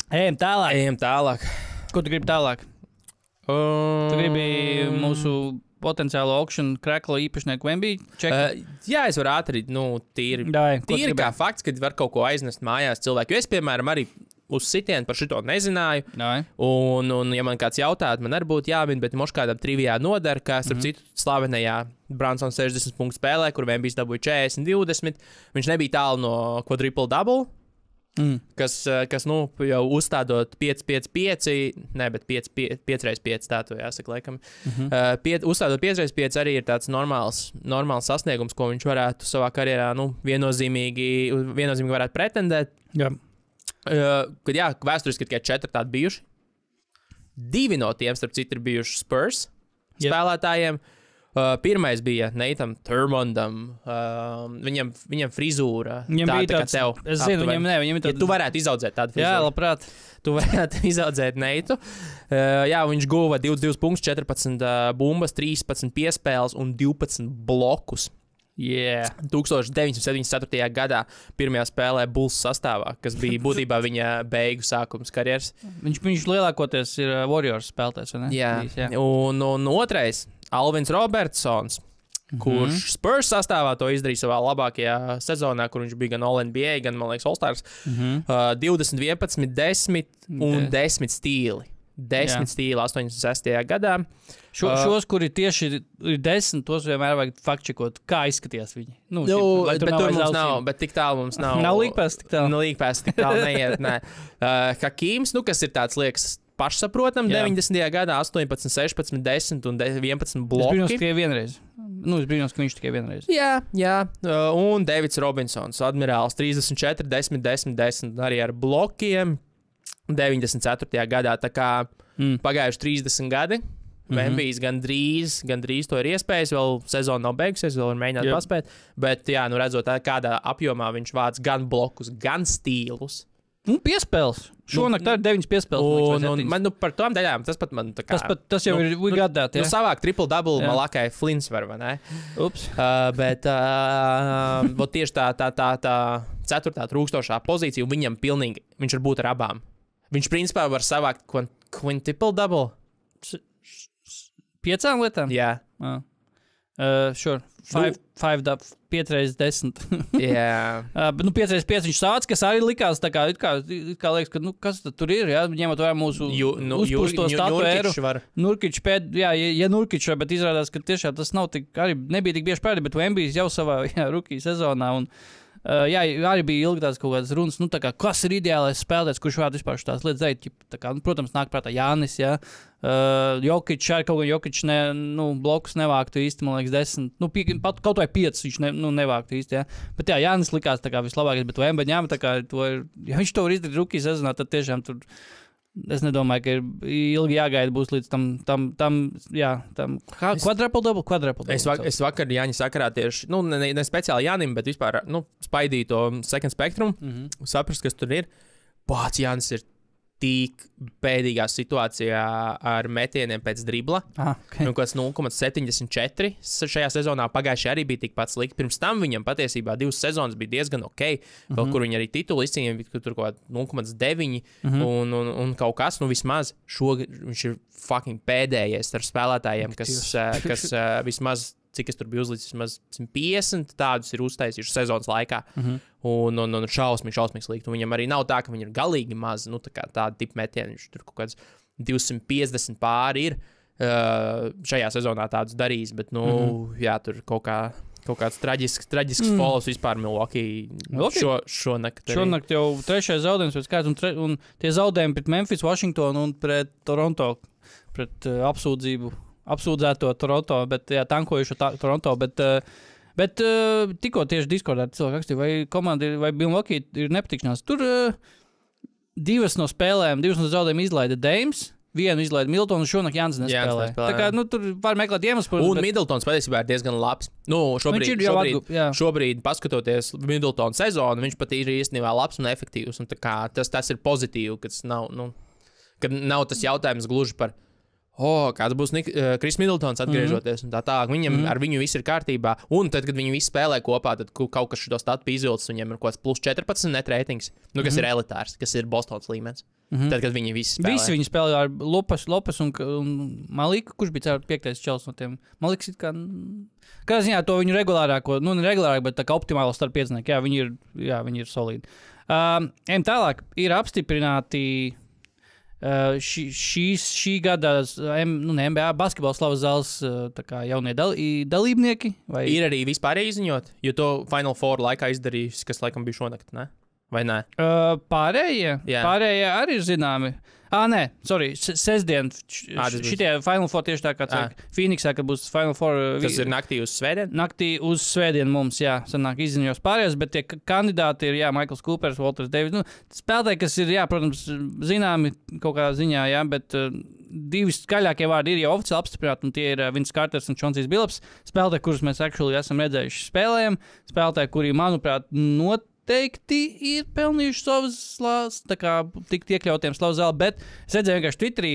Ejam tālāk. Ko tu gribi tālāk? Tu gribi mūsu potenciālo aukšanu kreklo īpašnieku Wemby čeku? Jā, es varu ātri, tīri kā fakts, kad var kaut ko aiznest mājās cilvēku. Jo es, piemēram, arī uz sitienu par šito nezināju. Un ja man kāds jautātu, man arī būtu jāmin, bet moš kādam trivijā nodara, kā starp citu slavenajā Brunson 60 punktu spēlē, kur Wembijs dabūja 40-20. Viņš nebija tālu no quadruple double. kas nu, jau uzstādot 5x5, ne, bet 5x5 tā to jāsaka, laikam. Uzstādot 5x5 arī ir tāds normāls sasniegums, ko viņš varētu savā karjerā, nu, viennozīmīgi varētu pretendēt. Jā. Kad vēsturiski tikai 4 tādi bijuši. 2 no tiem, starp citu, ir bijuši Spurs spēlētājiem. Pirmais bija Neitam Thurmondam. Viņam frizūra tāda kā tev. Es zinu, viņam ir tāda. Ja tu varētu izaudzēt tādu frizūru. Jā, labprāt. Tu varētu izaudzēt Neitu. Viņš guva 22 punktus, 14 bumbas, 13 piespēles un 12 blokus. 1974. gadā pirmajā spēlē Bulls sastāvā, kas bija būtībā viņa beigu sākums karjeras. Viņš lielākoties ir Warriors spēlētājs, vai ne? Jā. Un otrais, Alvins Robertsons, kurš Spurs sastāvā to izdarīja savā labākajā sezonā, kur viņš bija gan All-NBA, gan, man liekas, All-Stars. 20, 11, 10 un 10 stīli. 10 stīli 86. gadā. Šos, kuri tieši ir 10, tos vienmēr vajag faktčekot, kā izskatījās viņi. Bet tur mums nav, bet tik tālu mums nav. Nav līgpēs tik tālu. Līgpēs tik tālu neiet, nē. Hakīms, kas ir tāds, liekas, pašsaprotam, 90. gadā 18, 16, 10 un 11 bloki. Es brīnos, ka viņš tikai vienreiz. Jā. Un Davids Robinsons, admirāls, 34, 10, 10, 10, arī ar blokiem. 94. gadā, tā kā pagājuši 30 gadi. Vembijs gandrīz to ir iespējas, vēl sezona nav beigusies, vēl ir mēģināt paspēt. Bet, redzot, kādā apjomā viņš vāc gan blokus, gan stīlus. Piespēles. Šonakt ir 9 piespēles. Man par tām daļām tas pat man tā kā... Tas jau ir gadāt, jā. Savāk triple-double Malakai Flins var, vai ne? Ups. Bet tieši tā 4. trūkstošā pozīcija, viņam pilnīgi, viņš var būt ar abām. Viņš principā var savākt quintuple-double. 5 lietām? Jā. Sure. 5x10. Jā. Bet 5x5 viņš sāc, kas arī likās tā kā liekas, ka, kas tur ir, jā, ņemot vērā mūsu uzpūsto statuēru. Nurkič ja Nurkič var, bet izrādās, ka tiešām tas nav tik, arī nebija tik bieži pēdi, bet Vembijs jau savā rookie sezonā un arī bija ilgi tāds kaut kāds runas, kas ir ideālais spēlētājs, kurš varētu vispār šitās lietas darīt. Protams, nāk prātā Jānis, Jokic, arī kaut kā Jokic blokus nevāktu īsti, man liekas, 10, pat kaut vai 5 viņš nevāktu īsti, jā. Bet Jānis likās tā kā vislabākais, bet Vembaņām, ja viņš to var izdarīt rookie sezonā, tad tiešām tur... Es nedomāju, ka ir ilgi jāgaida būs līdz tam quadruple-double. Es vakar Jāņa sakarā tieši, ne speciāli Jānim, bet vispār, spaidīju to second spectrum, saprast, kas tur ir. Pats Jānis ir tik bēdīgā situācijā ar metieniem pēc dribla. Kāds 0,74 šajā sezonā pagājušajā arī bija tikpat slikti. Pirms tam viņam patiesībā 2 sezonas bija diezgan ok, vēl kur viņi arī titulu izcīnīja, tur kaut 0,9 un kaut kas, vismaz šogad viņš ir fucking pēdējais ar spēlētājiem, kas vismaz, cik es tur biju uzlīdz, vismaz 150 tādus ir uztaisījuši sezonas laikā. Un šausmīgi slikti. Un viņam arī nav tā, ka viņi ir galīgi maz, tāda tipa metieni. Viņš tur kaut kāds 250 pāri ir šajā sezonā tādus darījis, bet, tur kaut kāds traģisks falls vispār Milwaukee šonakt. Šonakt jau 3. zaudējums pēc kāds, un tie zaudējumi pret Memphis, Washington un pret Toronto, pret apsūdzēto Toronto, bet tankojušo Toronto, bet tikko tieši Discordā cilvēki rakstīja, vai komanda vai Milwaukee ir nepatikšanās. Tur 2 no zaudējumiem izlaida Dames, 1 izlaida Middletonu, un šonakt Jānis nespēlē. Tā kā, tur var meklēt iemeslu. Un Middletons patiesībā ir diezgan labs. Šobrīd, paskatoties Middletonu sezonu, viņš pat ir īstenībā labs un efektīvs, un tas ir pozitīvi, kad nav tas jautājums gluži par kāds būs Kris Middletons atgriežoties un tā tālāk. Viņam ar viņu viss ir kārtībā. Un tad, kad viņi visi spēlē kopā, tad kaut kas šo statu izvilcis, viņam ir kaut kāds plus 14 net ratings, kas ir elitārs, kas ir Bostonas līmenis. Tad, kad viņi visi spēlē. Visi viņi spēlē ar Lopes un Maliku, kurš bija 5. čels no tiem. Maliks it kā... Kādā ziņā to viņu regulārāko, ne regulārāk, bet tā kā optimālo starp piecinieki. Jā, viņi ir solīdi. Ejam tālāk. Ir apstiprināti... šī gada NBA basketbola slavas zāles jaunie dalībnieki? Vai? Ir arī vispārēji izziņot, jo to Final Four laikā izdarījis, kas laikam bija šonakt, ne? vai ne? Pārējie arī ir zināmi. Nē, sorry, sestdien. Šitie Final Four tieši tā kā Phoenixā, kad būs Final Four. Tas ir naktī uz svētdienu? Naktī uz svētdienu mums, sanāk izziņos pārējos, bet tie kandidāti ir, Michaels Coopers, Walters Davis. Spēlētāji, kas ir, protams, zināmi kaut kādā ziņā, bet divi skaļākie vārdi ir jau oficiāli apstiprināti, un tie ir Vince Carters un Chauncey Billups. Spēlētāji, kurus mēs actually esam redzējuši spēlējam. Spēlētāji, kuri, manuprāt, noteikti ir pelnījuši savas tikt iekļautiem slavu zāli, bet es redzēju vienkārši Twitterī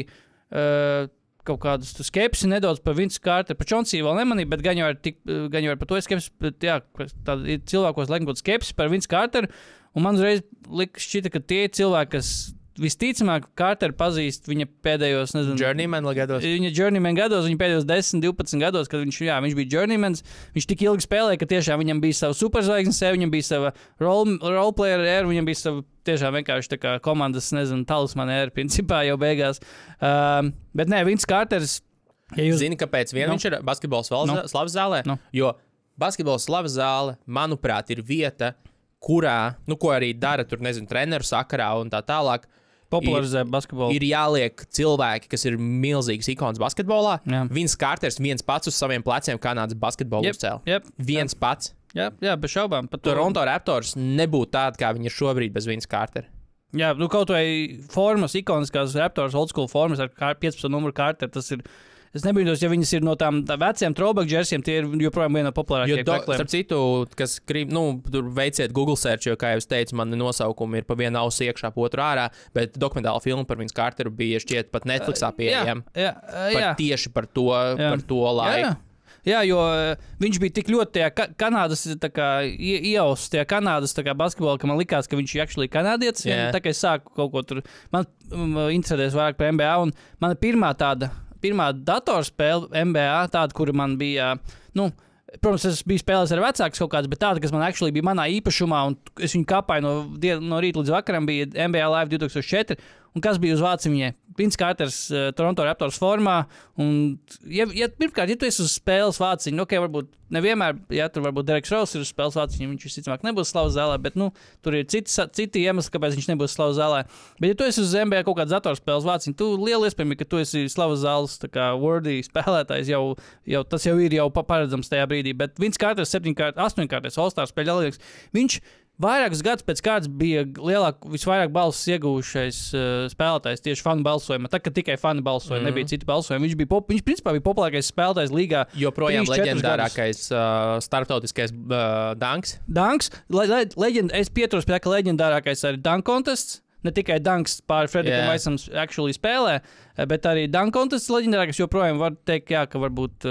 kaut kādus skepsi nedaudz par Vince Carteru, par Chauncey vēl nemanīju, bet gan jau ir par to skepsi, bet tāda ir cilvēkos laikam kaut skepsi par Vince Carteru, un man uzreiz šķita, ka tie cilvēki, kas visticamāk, Carteru pazīst viņa pēdējos, Journeyman gados. Viņa Journeyman gados, viņa pēdējos 10, 12 gados, kad viņš bija Journeymans. Viņš tik ilgi spēlēja, ka tiešām viņam bija sava superzvaigznes, viņam bija sava roleplayer era, viņam bija sava tiešām vienkārši tā kā komandas, talismana era, principā jau beigās. Bet nē, Vince Carters. Zini, kāpēc viņš ir basketbols slavas zālē? Jo basketbols slavas zāle, manuprāt, ir vieta, kurā, ko arī dara, treneru sakarā un tā tālāk. Popularizē basketbolu. Ir jāliek cilvēki, kas ir milzīgs ikonas basketbolā. Vince Carters viens pats uz saviem pleciem Kanādas basketbolu uzcēla. Viens pats. Jā, bez šaubām. Toronto Raptors nebūtu tāda, kā viņi ir šobrīd bez Vince Cartera. Jā, kaut vai formas, ikoniskās Raptors old school formas ar 15 numuru Carteru, tas ir. Es nebīdos, ja viņas ir no tām veciem throwback džersiem, tie ir joprojām viena no populārākajiem krekliem. Starp citu, kas grib, tur veiciet Google search, jo, kā jau es teicu, man nosaukumi ir pa vienu ausu iekšā, pa otru ārā, bet dokumentāla filma par Vince Carteru bija šķiet pat Netflixā pieejama. Tieši par to laiku. Jā, jo viņš bija tik ļoti tajā Kanādas iejausts, tajā Kanādas basketbolā, ka man likās, ka viņš ir actually kanādietis. Tā kā es sāku kaut ko tur, man interesēties vairāk par NBA, un mana pirmā datorspēle NBA, tāda, kura man bija, protams, es biju spēlējis ar vecākus kaut kāds, bet tāda, kas man actually bija manā īpašumā, un es viņu kāpāju no rīta līdz vakaram, bija NBA Live 2004, un kas bija uz vācu viņai? Vince Carters, Toronto Raptors formā, un, pirmkārt, ja tu esi uz spēles vāciņu, varbūt nevienmēr, tur varbūt Dereks Rose ir uz spēles vāciņu, viņš visticamāk nebūs slavas zālē, bet, tur ir citi iemesli, kāpēc viņš nebūs slavas zālē. Bet, ja tu esi uz NBA kaut kāds datorspēles vāciņu, tu liela iespējami, ka tu esi slavas zāles, worthy spēlētājs, tas jau ir paredzams tajā brīdī, bet Vince Carters 8-kārtais All-Star spēļu dalībnieks, viņš vairākus gadus pēc kārtas bija visvairāk balsis iegūšais spēlētājs tieši fanu balsojumā. Tā kā tikai fani balsoja, nebija citi balsojumi. Viņš principā bija populārākais spēlētājs līgā. Joprojām leģendārākais starptautiskais dunks. Dunks. Es pieturos pie tā, ka leģendārākais arī dunk contests. Ne tikai dunks pāri Fredikam Vaisam actually spēlē, bet arī dunk contests leģendārākais. Joprojām var teikt, ka varbūt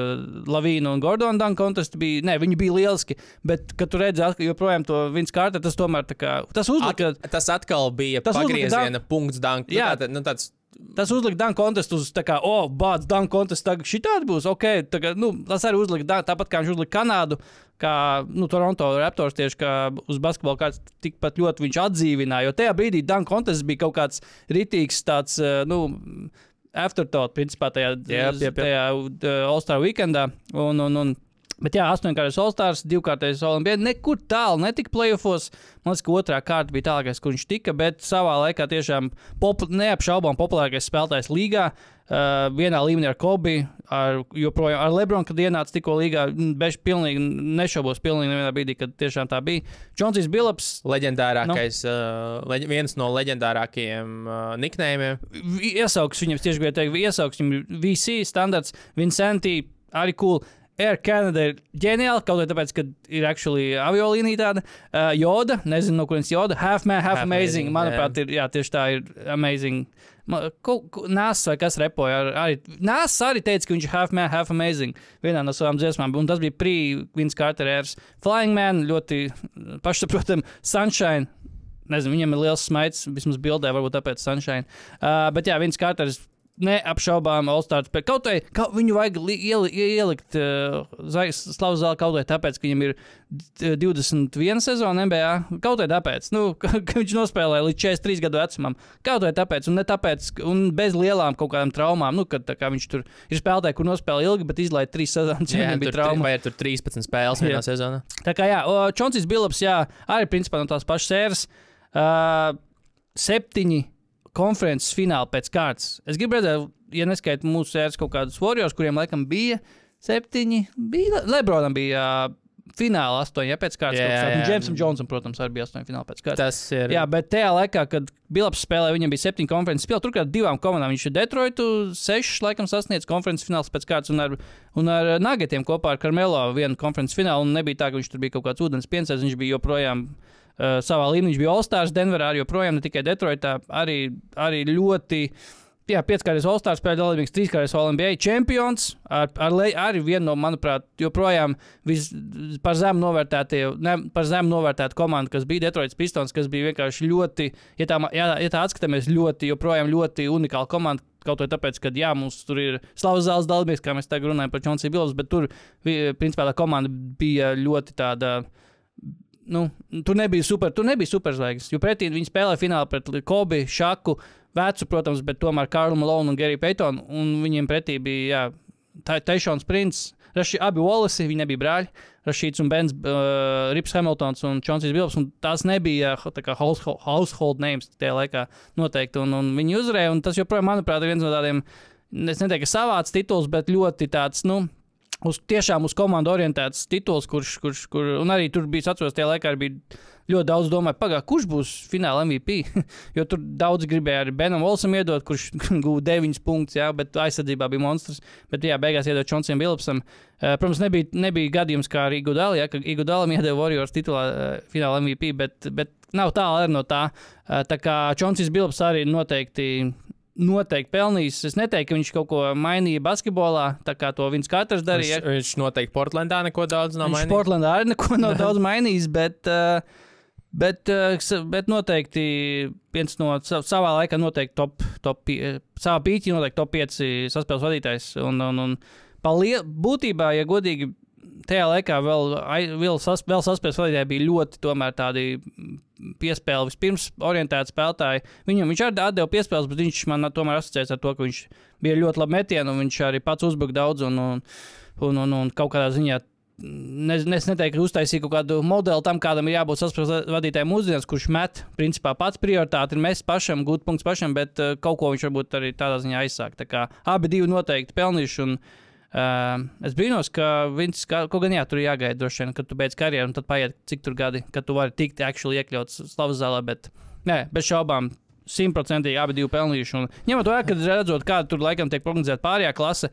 Lavīna un Gordona dunk contests bija, viņi bija lieliski, bet, kad tu redzi, joprojām to Vince Carter, tas tomēr tas uzlika. Tas atkal bija pagrieziena punkts dunk. Jā, tas uzlika dunk contestu uz bāds dunk contests, tagad šitādi būs, tas arī uzlika, tāpat kā viņš uzlika Kanādu, kā Toronto Raptors tieši kā uz basketbolu kāds tikpat ļoti viņš atdzīvināja, jo tajā brīdī dunk contests bija kaut kāds ritīgs tāds, afterthought, principā tajā All-Star weekendā, bet 8-kārtais All-Stars, 2-kārtais Olimpiāda, nekur tālu netika playoffos. Man liekas, ka otrā kārta bija tālākais, kur viņš tika, bet savā laikā tiešām neapšaubām populārākais spēlētājs līgā. Vienā līmenī ar Kobe, joprojām ar LeBron, kad ienāca tikko līgā, pilnīgi nešaubos nevienā brīdī, kad tiešām tā bija. Chauncey Billups. Leģendārākais, viens no leģendārākajiem nicknējumiem. Iesauks viņam, tieši gribēju teikt, iesauks viņam VC standarts, Vincenti, arī cool. Air Canada ir ģeniāli, kaut arī tāpēc, ka ir actually aviolīnija tāda. Yoda, nezinu, no kurienes Yoda. Half man, half amazing. Manuprāt, tieši tā ir amazing. NASA vai kas repoja. NASA arī teica, ka viņš ir half man, half amazing. Vienā no savām dziesmām. Un tas bija pre-Vince Carter eras. Flying Man, ļoti pašsaprotam. Sunshine. Nezinu, viņam ir liels smaids, vismaz bildē, varbūt tāpēc Sunshine. Bet Vince Carters neapšaubām All-Stars. Kaut vai viņu vajag ielikt slavu zāli kaut vai tāpēc, ka viņam ir 21 sezona NBA. Kaut vai tāpēc, ka viņš nospēlēja līdz 43 gadu vecumam. Kaut vai tāpēc, un ne tāpēc, un bez lielām kaut kādām traumām. Kad viņš tur ir spēlētāji, kur nospēlē ilgi, bet izlaid 3 sezonas, ja viņam bija trauma. Vai ir tur 13 spēles vienā sezonā? Tā kā Chauncey Billups, arī principā no tās pašas sēras. 7 konferences fināli pēc kārtas. Es gribu redzēt, ja neskaitu mūsu sēras kaut kādus Warriors, kuriem laikam bija 7, Lebronam bija fināla 8, ja pēc kārtas. Un Jamesam Jonesam, protams, arī bija 8 fināli pēc kārtas. Tas ir. Jā, bet tajā laikā, kad Billups spēlēja, viņam bija 7 konferences spēle, turklāt 2 komandām. Viņš ir Detroitu 6, laikam sasniedz konferences fināls pēc kārtas un ar Nuggetiem kopā ar Carmelo vienu konferences finālu. Un nebija tā, ka viņš tur bija kaut kāds ūdens piensēs, viņš bija joprojām savā līmenī. Viņš bija All-Stars Denverā, arī joprojām ne tikai Detroitā, arī ļoti, 5-kārtais All-Stars spēļu dalībnieks, 3-kārtais All-NBA čempions, arī viena no, manuprāt, joprojām par zemu novērtētu komandu, kas bija Detroitas Pistons, kas bija vienkārši ļoti, ja tā atskatāmies, joprojām ļoti unikāla komanda, kaut vai tāpēc, ka, mums tur ir slavas zāles dalībnieks, kā mēs tagad runājam par Chauncey Billups, bet tur, principā, tā komanda bija ļoti tāda, tur nebija superzvaigznes, jo pretī viņi spēlēja finālā pret Kobe, Šaku, vecu, protams, bet tomēr Karlu Malone un Gary Paytonu, un viņiem pretī bija, Tayshaun Prince, abi Wallace, viņi nebija brāļi, Rashīds un Bens, Rips Hamiltons un Chauncey Billups, un tās nebija tā kā household names tajā laikā noteikti, un viņi uzvarēja, un tas joprojām, manuprāt, ir viens no tādiem, es neteiktu, ka savāds tituls, bet ļoti tāds, tiešām uz komandu orientēts tituls, kur, un arī tur bija, atceros, tajā laikā bija ļoti daudz domāju, kurš būs fināla MVP, jo tur daudz gribēja arī Benam Volsam iedot, kurš guva 9 punktus, bet aizsardzībā bija monstrs, bet beigās iedot Chaunceyam Billupsam. Protams, nebija gadījums kā ar Iguodali, ka Iguodalam iedeva Warriors titulā fināla MVP, bet nav tālu arī no tā. Tā kā Chauncey's Billups arī noteikti pelnījis. Es neteiktu, ka viņš kaut ko mainīja basketbolā, tā kā to Vince Carters darīja. Viņš noteikti Portlandā neko daudz nav mainījis. Viņš Portlandā arī neko nav daudz mainījis, bet noteikti viens no savā laikā noteikti savā pīķī noteikti top 5 saspēles vadītājs. Un būtībā, ja godīgi, tajā laikā vēl saspēles vadītāji bija ļoti tomēr tādi piespēli vispirms orientēti spēlētāji. Viņš arī atdeva piespēles, bet viņš man tomēr asociēts ar to, ka viņš bija ļoti labi metienu, un viņš arī pats uzbruka daudz, un kaut kādā ziņā, es neteiktu, ka uztaisīja kaut kādu modeli tam, kādam ir jābūt saspēles vadītājiem mūsdienās, kurš met, principā pats prioritāti ir mest pašam, gūt punkts pašam, bet kaut ko viņš varbūt arī tādā ziņā aizsāk. Tā kā abi divi noteikti pelnījuši, un es brīnos, ka viņš kaut gan tur jāgaida droši vien, kad tu beidz karjeru, un tad paiet cik tur gadi, kad tu vari tikt actually iekļauts slavas zālē, bet bez šaubām 100% abi divi pelnījuši. Un ņemot vērā, kad redzot, kāda tur laikam tiek prognozēta pārējā klase,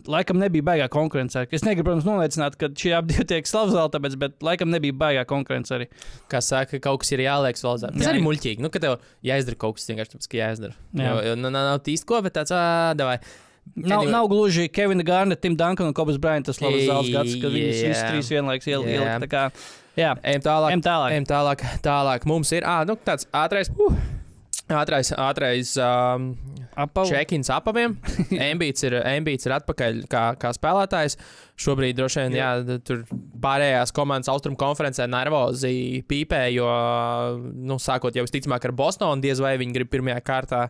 laikam nebija baigā konkurence. Es negribu, protams, noliecināt, ka šie abi divi tiek slavas zālē, tāpēc, bet laikam nebija baigā konkurence arī. Kā saka, kaut kas ir jāliek slavas zālē. Tas arī muļķīgi, ka tev jāizdara kaut kas vienkārši tāpēc, ka jāizdara. Jo nav tīsti ko, bet tāds, davai. Nav gluži Kevina Garneta, Tim Duncan un Kobes Bryant tas slavas zāles gads, kad viņus visi trīs vienlaiks ielikt. Tā kā, ejam tālāk. Mums ir, tāds ātrais check-ins apaviem. Embiids ir atpakaļ kā spēlētājs. Šobrīd droši vien, tur pārējās komandas austrumu konferencē nervozi pīpē, jo, sākot jau visticamāk ar Bostonu, diez vai viņi grib pirmajā kārtā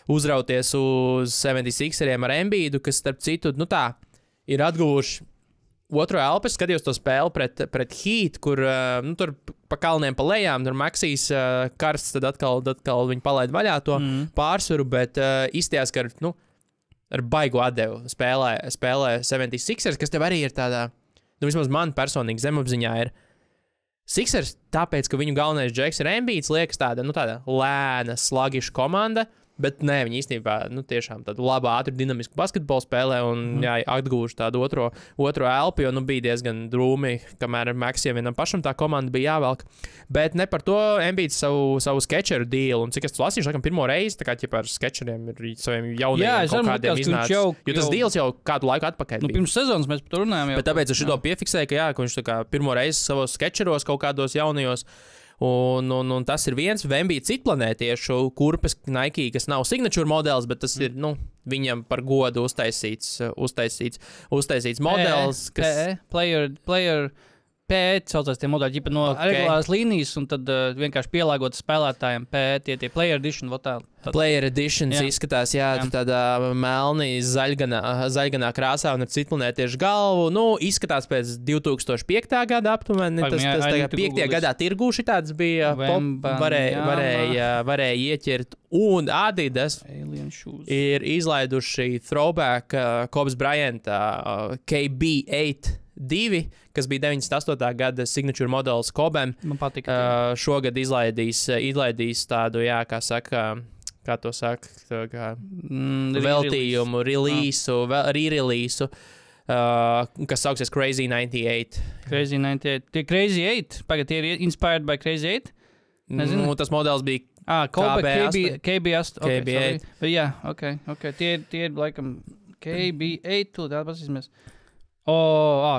uzrauties uz 76eriem ar Embiidu, kas, starp citu, ir atguvuši otro elpu. Es skatījos to spēli pret Heat, kur tur pa kalniem pa lejām, tur Maksīs karsts, tad atkal viņi palaid vaļā to pārsvaru, bet izstījās, ka ar baigu atdevu spēlē 76ers, kas tev arī ir tādā, vismaz man personīgi zemapziņā ir Sixers, tāpēc, ka viņu galvenais džeks ir Embiids, liekas tāda lēna, slagiša komanda. Bet nē, viņi īstenībā tiešām tādu labu, ātru, dinamisku basketbolu spēlē un atgūši tādu otro elpu, jo bija diezgan drūmi, kamēr Maksiem vienam pašam tā komanda bija jāvelk. Bet ne par to Embiids savu skečeru dealu, un cik es to lasīju, laikam pirmo reizi, tā kā ar skečeriem ir saviem jaunajiem kaut kādiem iznācis. Jo tas deals jau kādu laiku atpakaļ bija. Pirms sezonas mēs par to runājām. Bet tāpēc es šito piefiksēju, ka viņš tā kā pirmo reizi savos skečeros kaut kādos jaunajos. Un tas ir viens, Embiids citplanētiešu kurpes Nike, kas nav signature modelis, bet tas ir, viņam par godu uztaisīts modelis, kas... Player P8 saucās tie modeļi, ģipa no regulārās līnijas, un tad vienkārši pielāgot spēlētājiem P8, tie Player Edition, Player Editions izskatās, tādā melnī zaļganā krāsā un ar citplanētiešu galvu. Nu, izskatās pēc 2005. Gada aptuveni. Tas 5. gadā tirgū šitāds bija varēja ieķert. Un Adidas ir izlaiduši throwback Kobe Bryant KB8-2, kas bija 98. gada signature modelis Kobem. Man patīk. Šogad izlaidīs tādu, kā saka, kā to saka, veltījumu, re-releasu, kas sauksies Crazy 98. Crazy 98. Tie Crazy 8? Pagad, tie ir inspired by Crazy 8? Nezinu. Nu, tas modelis bija KB8. KB8. Jā, ok. Tie ir, laikam, KB8, tā pasīsimies.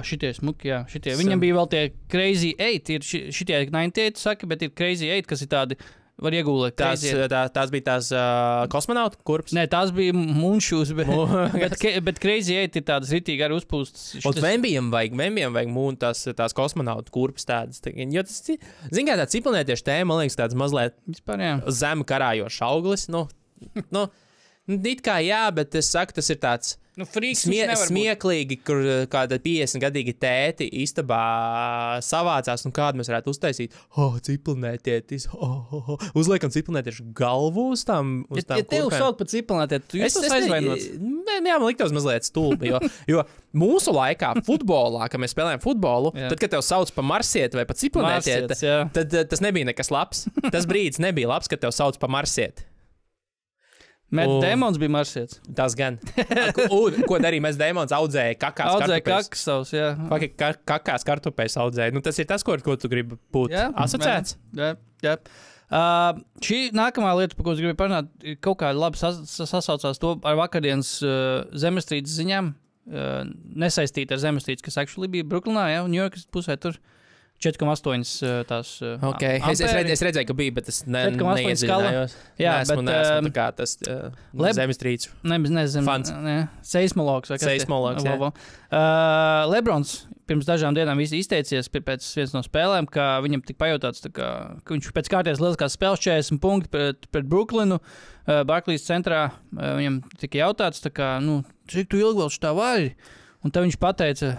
Šitie smuki, jā. Viņam bija vēl tie Crazy 8, ir šitie 98 saka, bet ir Crazy 8, kas ir tādi, var iegūlēt. Tās bija tās kosmonauta kurpes? Nē, tās bija moonšūs, bet Crazy 8 ir tādas ritīgi arī uzpūstas. Vembijam vajag tās kosmonauta kurpes tādas. Jo tas, zin kā, tā ciplanētiešu tēma, man liekas, tāds mazliet zem karājošs auglis. It kā jā, bet es saku, tas ir tāds smieklīgi, kur kāda 50-gadīgi tēti istabā savācās, un kādu mēs varētu uztaisīt. Ciplanētietis, uzliekam ciplanētiešu galvu uz tām kurpēm. Ja tev sauc par ciplanētieti, tu jūtos aizvainots? Jā, man liktos mazliet stulbi, jo mūsu laikā futbolā, kad mēs spēlējām futbolu, tad, kad tev sauc par marsieti vai par ciplanētieti, tad tas nebija nekas labs. Tas brīdis nebija labs, kad tev sauc par marsieti. Matt Damons bija marsietis. Tas gan. Ko darīja Matt Damons? Audzēja kakās kartupeļus. Kakās kartupeļus audzēja. Nu, tas ir tas, ko tu gribi būt asociēts? Jā. Šī nākamā lieta, par ko es gribu parunāt, ir kaut kā labi sasaucās to ar vakardienas zemestrīces ziņām. Nesaistīta ar zemestrīci, kas actually bija Brooklynā, Ņujorkas pusē tur. 4,8 tās. Es redzēju, ka bija, bet es neiedziļinājos. Jā, neesmu tā kā tas zemestrīcu. Fans. Seismologs. Seismologs, jā. Lebrons pirms dažām dienām izteicies pēc vienas no spēlēm, ka viņam tika pajautāts, ka viņš pēc kārtēs lieliskās spēles 40 punkti pret Brooklynu, Barclays centrā. Viņam tika jautāts, cik tu ilgi vēl šitā vari? Un tad viņš pateica,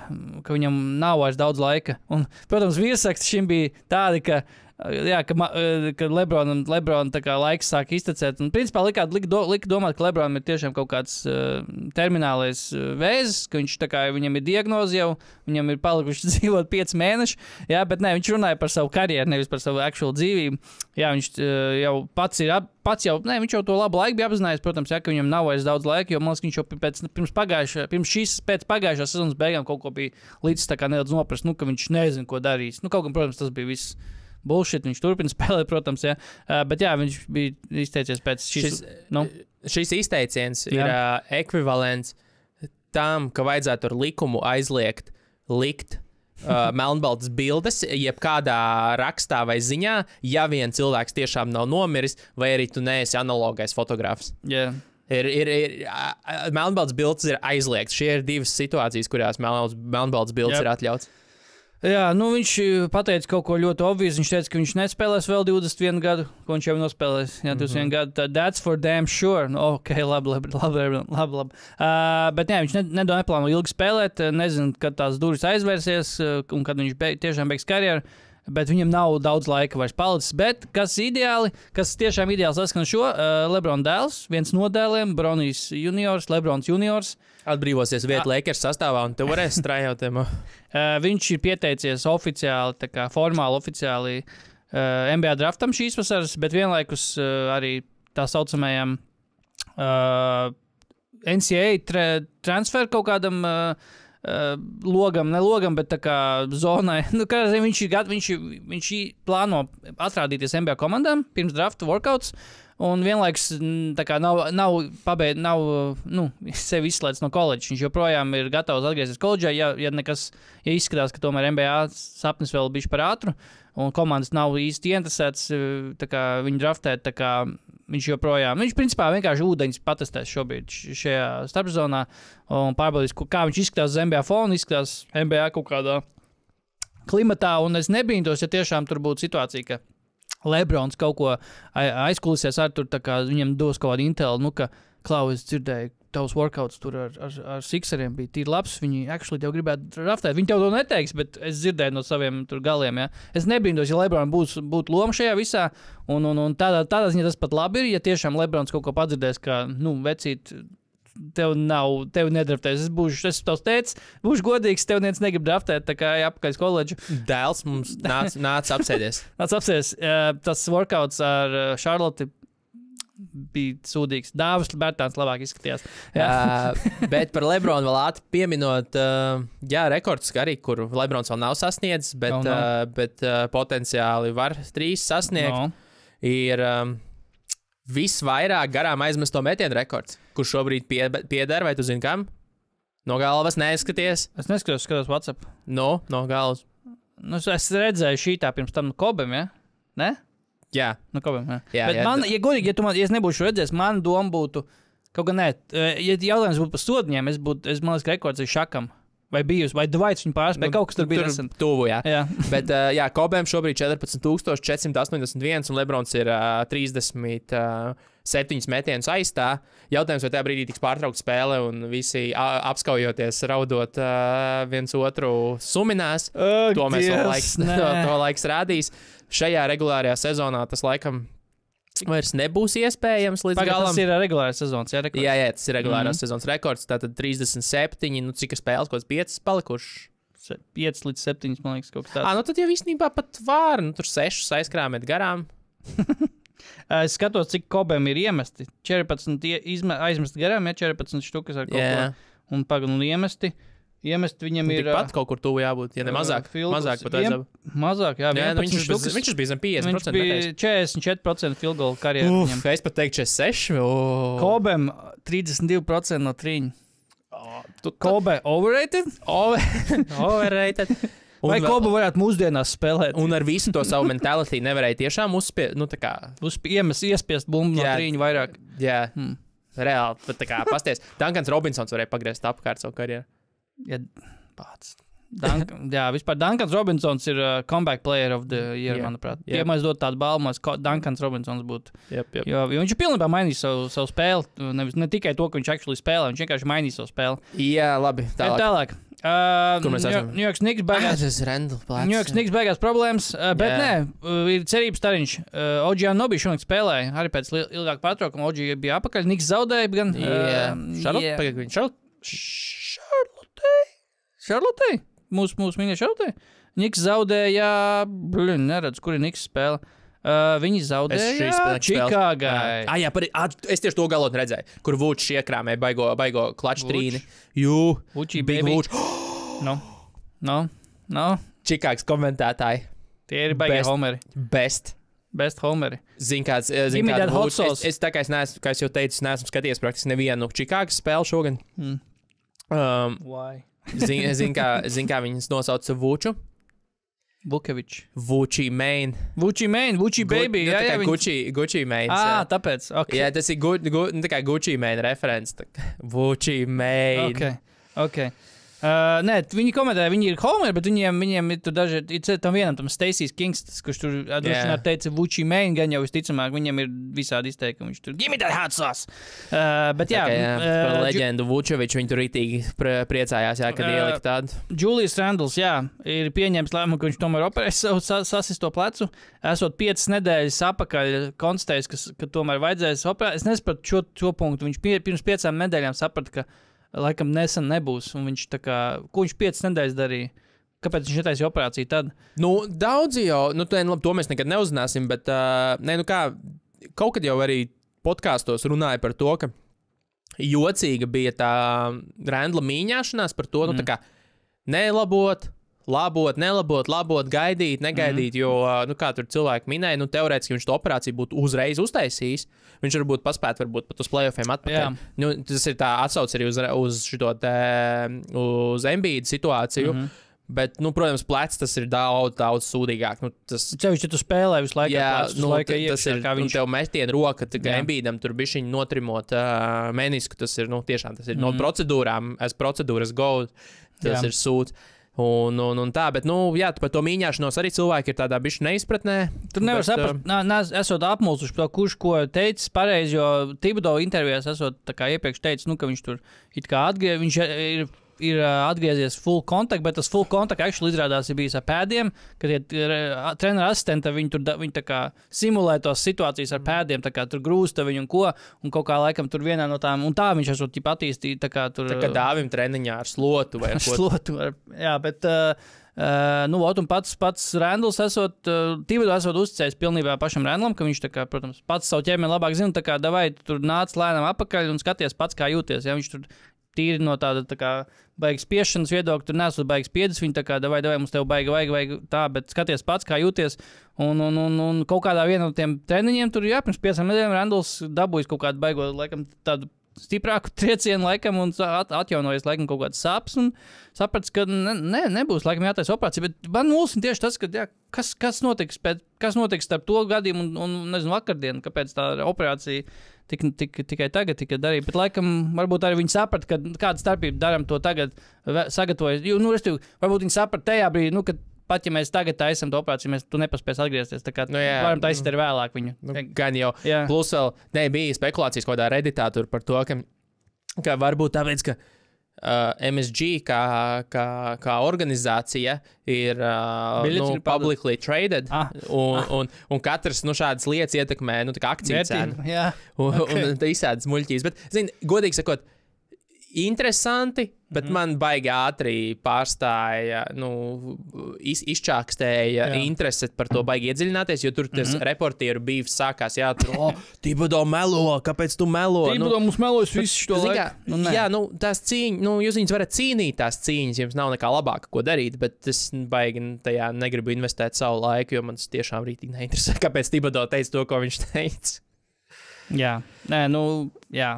ka viņam nav vairs daudz laika. Un, protams, virsraksts šim bija tādi, ka Lebron tā kā laiks sāk iztecēt. Un, principā, lika domāt, ka Lebronam ir tiešām kaut kāds terminālais vēzis, ka viņš tā kā viņam ir diagnoze jau, viņam ir palikuši dzīvot 5 mēneši. Jā, bet nē, viņš runāja par savu karjeru, nevis par savu actual dzīvību. Jā, viņš jau viņš jau to labu laiku bija apzinājies, protams, ka viņam nav vairs daudz laika, jo, man liekas, viņš jau pēc pagājušās sezonas beigām kaut ko bija līdz tā kā nedaudz noprast, ka viņš nezina, ko darīs. Kaut gan, protams, tas bija viss bullshit, viņš turpina spēlēt, protams, jā. Bet jā, viņš bija izteicies pēc šis izteiciens ir ekvivalents tam, ka vajadzētu ar likumu likt melnbaltas bildes, jebkādā rakstā vai ziņā, ja vien cilvēks tiešām nav nomiris, vai arī tu neesi analogais fotografs. Yeah. Melnbaltas bildes ir aizliegts. Šie ir divas situācijas, kurās melnbaltas bildes ir atļauts. Jā, viņš pateica kaut ko ļoti obvious. Viņš teica, ka viņš nespēlēs vēl 21 gadu, ko viņš jau nospēlēs. Jā, 21 gadu. That's for damn sure. Ok, labi. Bet jā, viņš neplāno ilgi spēlēt. Nezinu, kad tās durvis aizvērsies un kad viņš tiešām beigs karjeru. Bet viņam nav daudz laika vairs palicis. Bet kas tiešām ideāli saskan šo, Lebron dēls, viens no dēliem, Bronijs juniors, Lebrons juniors. Atbrīvosies vietu Lakers sastāvā un te varēs strājot. Viņš ir pieteicies oficiāli, tā kā formāli oficiāli NBA draftam šīs vasaras, bet vienlaikus arī tā saucamajam NCAA transfer kaut kādam logam, bet tā kā zonai. Viņš plāno atrādīties NBA komandām pirms drafta workouts, un vienlaiks tā kā nav sevi izslēdz no koledža. Viņš joprojām ir gatavs atgriezties koledžā, ja izskatās, ka tomēr NBA sapnis vēl bišķi par ātru, un komandas nav īsti interesēts viņu draftēt, tā kā viņš principā vienkārši ūdeņus patestēs šobrīd šajā starpzonā un pārbaudīs, kā viņš izskatās uz NBA fona, izskatās NBA kaut kādā klimatā, un es nebīdos, ja tiešām tur būtu situācija, ka Lebrons kaut ko aizkulisēs ar tur, tā kā viņam dos kaut kādu intelu, nu, ka, Klau, es dzirdēju, tavs workouts tur ar Sixeriem bija tīri labs, viņi actually tev gribētu draftēt. Viņi tev to neteiks, bet es dzirdēju no saviem tur galiem, ja. Es nebīdos, ja Lebron būtu loma šajā visā, un tādā ziņā tas pat labi ir, ja tiešām Lebrons kaut ko padzirdēs, ka, nu, vecīt, tevi nedraftēs. Es esmu tavs tētis, būšu godīgs, tev neviens negrib draftēt, tā kā apakaļ koledžu. Dēls mums nāca apsēdies. Tas workouts ar Charlotte bija sūdīgs. Dāvis Bērtāns labāk izskatījās. Bet par Lebronu vēl ātri pieminot, rekords arī, kuru Lebrons vēl nav sasniedzis, bet potenciāli var 3 sasniegt, ir visvairāk garām aizmesto metienu rekords, kurš šobrīd pieder, vai tu zini kam? No galvas neskaties? Es skatos WhatsApp. No galvas. Nu, es redzēju šītā pirms tam Kobem, ja? Ne? Jā. Nu, Kobem, ja. Bet man, ja godīgi, ja es nebūšu redzējis, man doma būtu, kaut gan ne, ja jautājums būtu par sodņiem, es man liekas, ka rekords ir Šakam. Vai bijusi, vai Dvaits viņu pārspēja, kaut kas tur bija nesen. Tuvu, jā. Bet, Kobem šobrīd 14,481, un Lebrons ir 37 metienus aizstā. Jautājums, vai tajā brīdī tiks pārtraukta spēle, un visi apskaujoties, raudot viens otru suminās. To mēs to laiks rādīs. Šajā regulārajā sezonā tas laikam vairs nebūs iespējams līdz galam. Tas ir regulārās sezonas, jā, rekords. Jā, tas ir regulārās sezonas rekords. Tātad 37, nu cik spēles, kaut kāds 5 palikuši? 5 līdz 7, man liekas, kaut kas tāds. Nu tad jau īstenībā pat var, nu tur 6 aizkrāmēt garām. Es skatos, cik Kobem ir iemesti. 14 aizmesti garām, ja 14 štukas ar kaut ko. Un iemesti. Iemest viņam ir. Pat kaut kur tuvu jābūt, ja ne mazāk. Mazāk pat aizsākt. Mazāk, jā. Viņš bija zem 50%. Viņš bija 44% field goal karjerā. Es pat teiktu 46. Kobem 32% no 3. Kobe overrated? Overrated. Vai Kobe varētu mūsdienās spēlēt? Un ar visu to savu mentalitāti nevarēja tiešām iespiest bumbu no 3 vairāk. Jā, reāli. Bet tā kā pasties, Dankans Robinsons varēja pagriezt apkārt savu karjeru. Ja, pats. Vispār Dankans Robinsons ir comeback player of the year, manuprāt. Ja mēs dotu tādu balvu, Dankans Robinsons būtu. Jo viņš ir pilnībā mainījis savu spēli. Ne tikai to, ka viņš actually spēlē, viņš vienkārši mainīja savu spēli. Jā, labi. Tālāk. Kur mēs esam? New York Knicks beigās problēmas, bet nē, ir cerības stariņš. OG Anunoby šonakt spēlēja, arī pēc ilgāka pārtraukuma OG bija apakaļ, Knicks zaudēja gan. Charlotte? Mūsu mīļā Charlotte? Knicks zaudēja, neredzu, kur ir Knicks spēle. Viņi zaudēja Čikāgai. Es tieši to galot redzēju, kur Vučs iekrāmē baigo klaču trīni. Vučī, baby. No. Čikāgas komentētāji. Tie ir baigi homeri. Best homeri. Zini, kāds Vučs. Es neesmu, kā es jau teicu, neesmu skatījies praktiski nevienu Čikāgas spēli šogad. Why? Zini, kā viņas nosauca Vuču? Vukevičs. Vučī main. Vučī baby. Jā, Gucci main. Tāpēc. Okay. Jā, tas ir tā kā Gucci main referents. Vučī main. Okay. Nē, viņi komentēja, viņi ir homeri, bet viņiem ir tur daži, tam vienam, tam Stacey's Kings, kurš tur drošināt teica Vučī main, gan jau visticamāk, viņam ir visādi izteikumi, viņš tur, give me that hot sauce! Bet jā. Par leģendu Vučeviču viņi tur rītīgi priecājās, kad ielika tādu. Julius Randles, jā, ir pieņēmis lēmumu, ka viņš tomēr operēs savu sasisto plecu, esot 5 nedēļas apakaļ konstatējis, ka tomēr vajadzēs operēt. Es nesapratu šo punktu, viņš pirms 5 nedēļām saprata, ka laikam nesen nebūs, un viņš tā kā, ko viņš 5 nedēļas darīja? Kāpēc viņš netaisīja operāciju tad? Daudzi jau, to mēs nekad neuzzināsim, bet, kaut kad jau arī podkāstos runāja par to, ka jocīga bija tā Randla mīņāšanās par to, tā kā nelabot, gaidīt, negaidīt, jo, kā tur cilvēki minēja, teorētiski viņš to operāciju būtu uzreiz uztaisījis, viņš varbūt paspēt pat uz playoffiem atpakaļ. Tas ir tā atsauc arī uz Embiida situāciju, bet, protams, plecs tas ir daudz sūdīgāk. Cevišķi, ja tu spēlē visu laiku, tas ir, tev metiena roka, Embiidam tur bišķiņi notrimot menisku, tas ir, tiešām, tas ir no procedūrām, procedūras go, tas ir sūds. Un tā, bet, jā, par to mīņāšanos arī cilvēki ir tādā bišķi neizpratnē. Tur nevar saprast, esot apmulsuši par to, kurš ko teicis pareizi, jo Thibodeau intervijās esot tā kā iepriekš teicis, ka viņš tur it kā viņš ir atgriezies full contact, bet tas full contact actually izrādās ir bijis ar pēdiem, kad treneru asistenti, viņi tā kā simulē tos situācijas ar pēdiem, tā kā tur grūsta viņu un kaut kā laikam tur vienā no tām, un tā viņš esot tipa attīstīt, tā kā tur... Tā kā dāvim treniņā ar slotu vai ar ko. Slotu, jā, bet... un pats Randls Thibodeau esot uzticējis pilnībā pašam Randlam, ka viņš, tā kā, protams, pats savu ķermeni labāk zina, tā kā davai tur nāc lēnām apakaļ un skaties pats, kā jūties. Ja? Viņš tur tīri no tāda tā kā baigas spiešanas viedokļa, tur nesot baigas piedis, viņi tā kā davai, mums tev vajag tā, bet skaties pats, kā jūties. Un kaut kādā vienā no tiem treniņiem tur, jā, pirms 5 nedēļām Randls dabūjis kaut kādu baigo, laikam, tādu stiprāku triecienu laikam un atjaunojas laikam kaut kāds sāpes un saprats, ka nebūs laikam jātaisa operācija, bet man mulsina tieši tas, ka jā, kas notiks starp to gadījumu un nezinu, vakardienu, kāpēc tā operācija tikai tagad tika darīta, bet laikam varbūt arī viņi saprata, ka kāda starpība daram to tagad sagatavojas, varbūt viņi saprata tajā brīdī, kad pat ja mēs tagad taisam to operāciju, tu nepaspēs atgriezties. Tā kā varam taisīt arī vēlāk viņu. Gan jau. Jā. Plus vēl bija spekulācijas kaut kādā Redditā tur par to, ka varbūt tāpēc, ka MSG kā organizācija ir publicly traded, un katrs šādas lietas ietekmē akciju cenu. Un izsādas muļķīs. Bet, godīgi sakot, interesanti, bet man baigi ātri pārstāja, izčākstēja interese par to baigi iedziļināties, jo tur tas reportieru bīvs sākās, jā, tur, Thibodeau melo, kāpēc tu melo? Thibodeau mums melojas visu šo laiku. Jā, tās cīņas, jūs viņas varat cīnīt tās cīņas, jums nav nekā labāka, ko darīt, bet es baigi tajā negribu investēt savu laiku, jo man tas tiešām rītīgi neinteresē, kāpēc Thibodeau teica to, ko viņš teica. Jā, jā.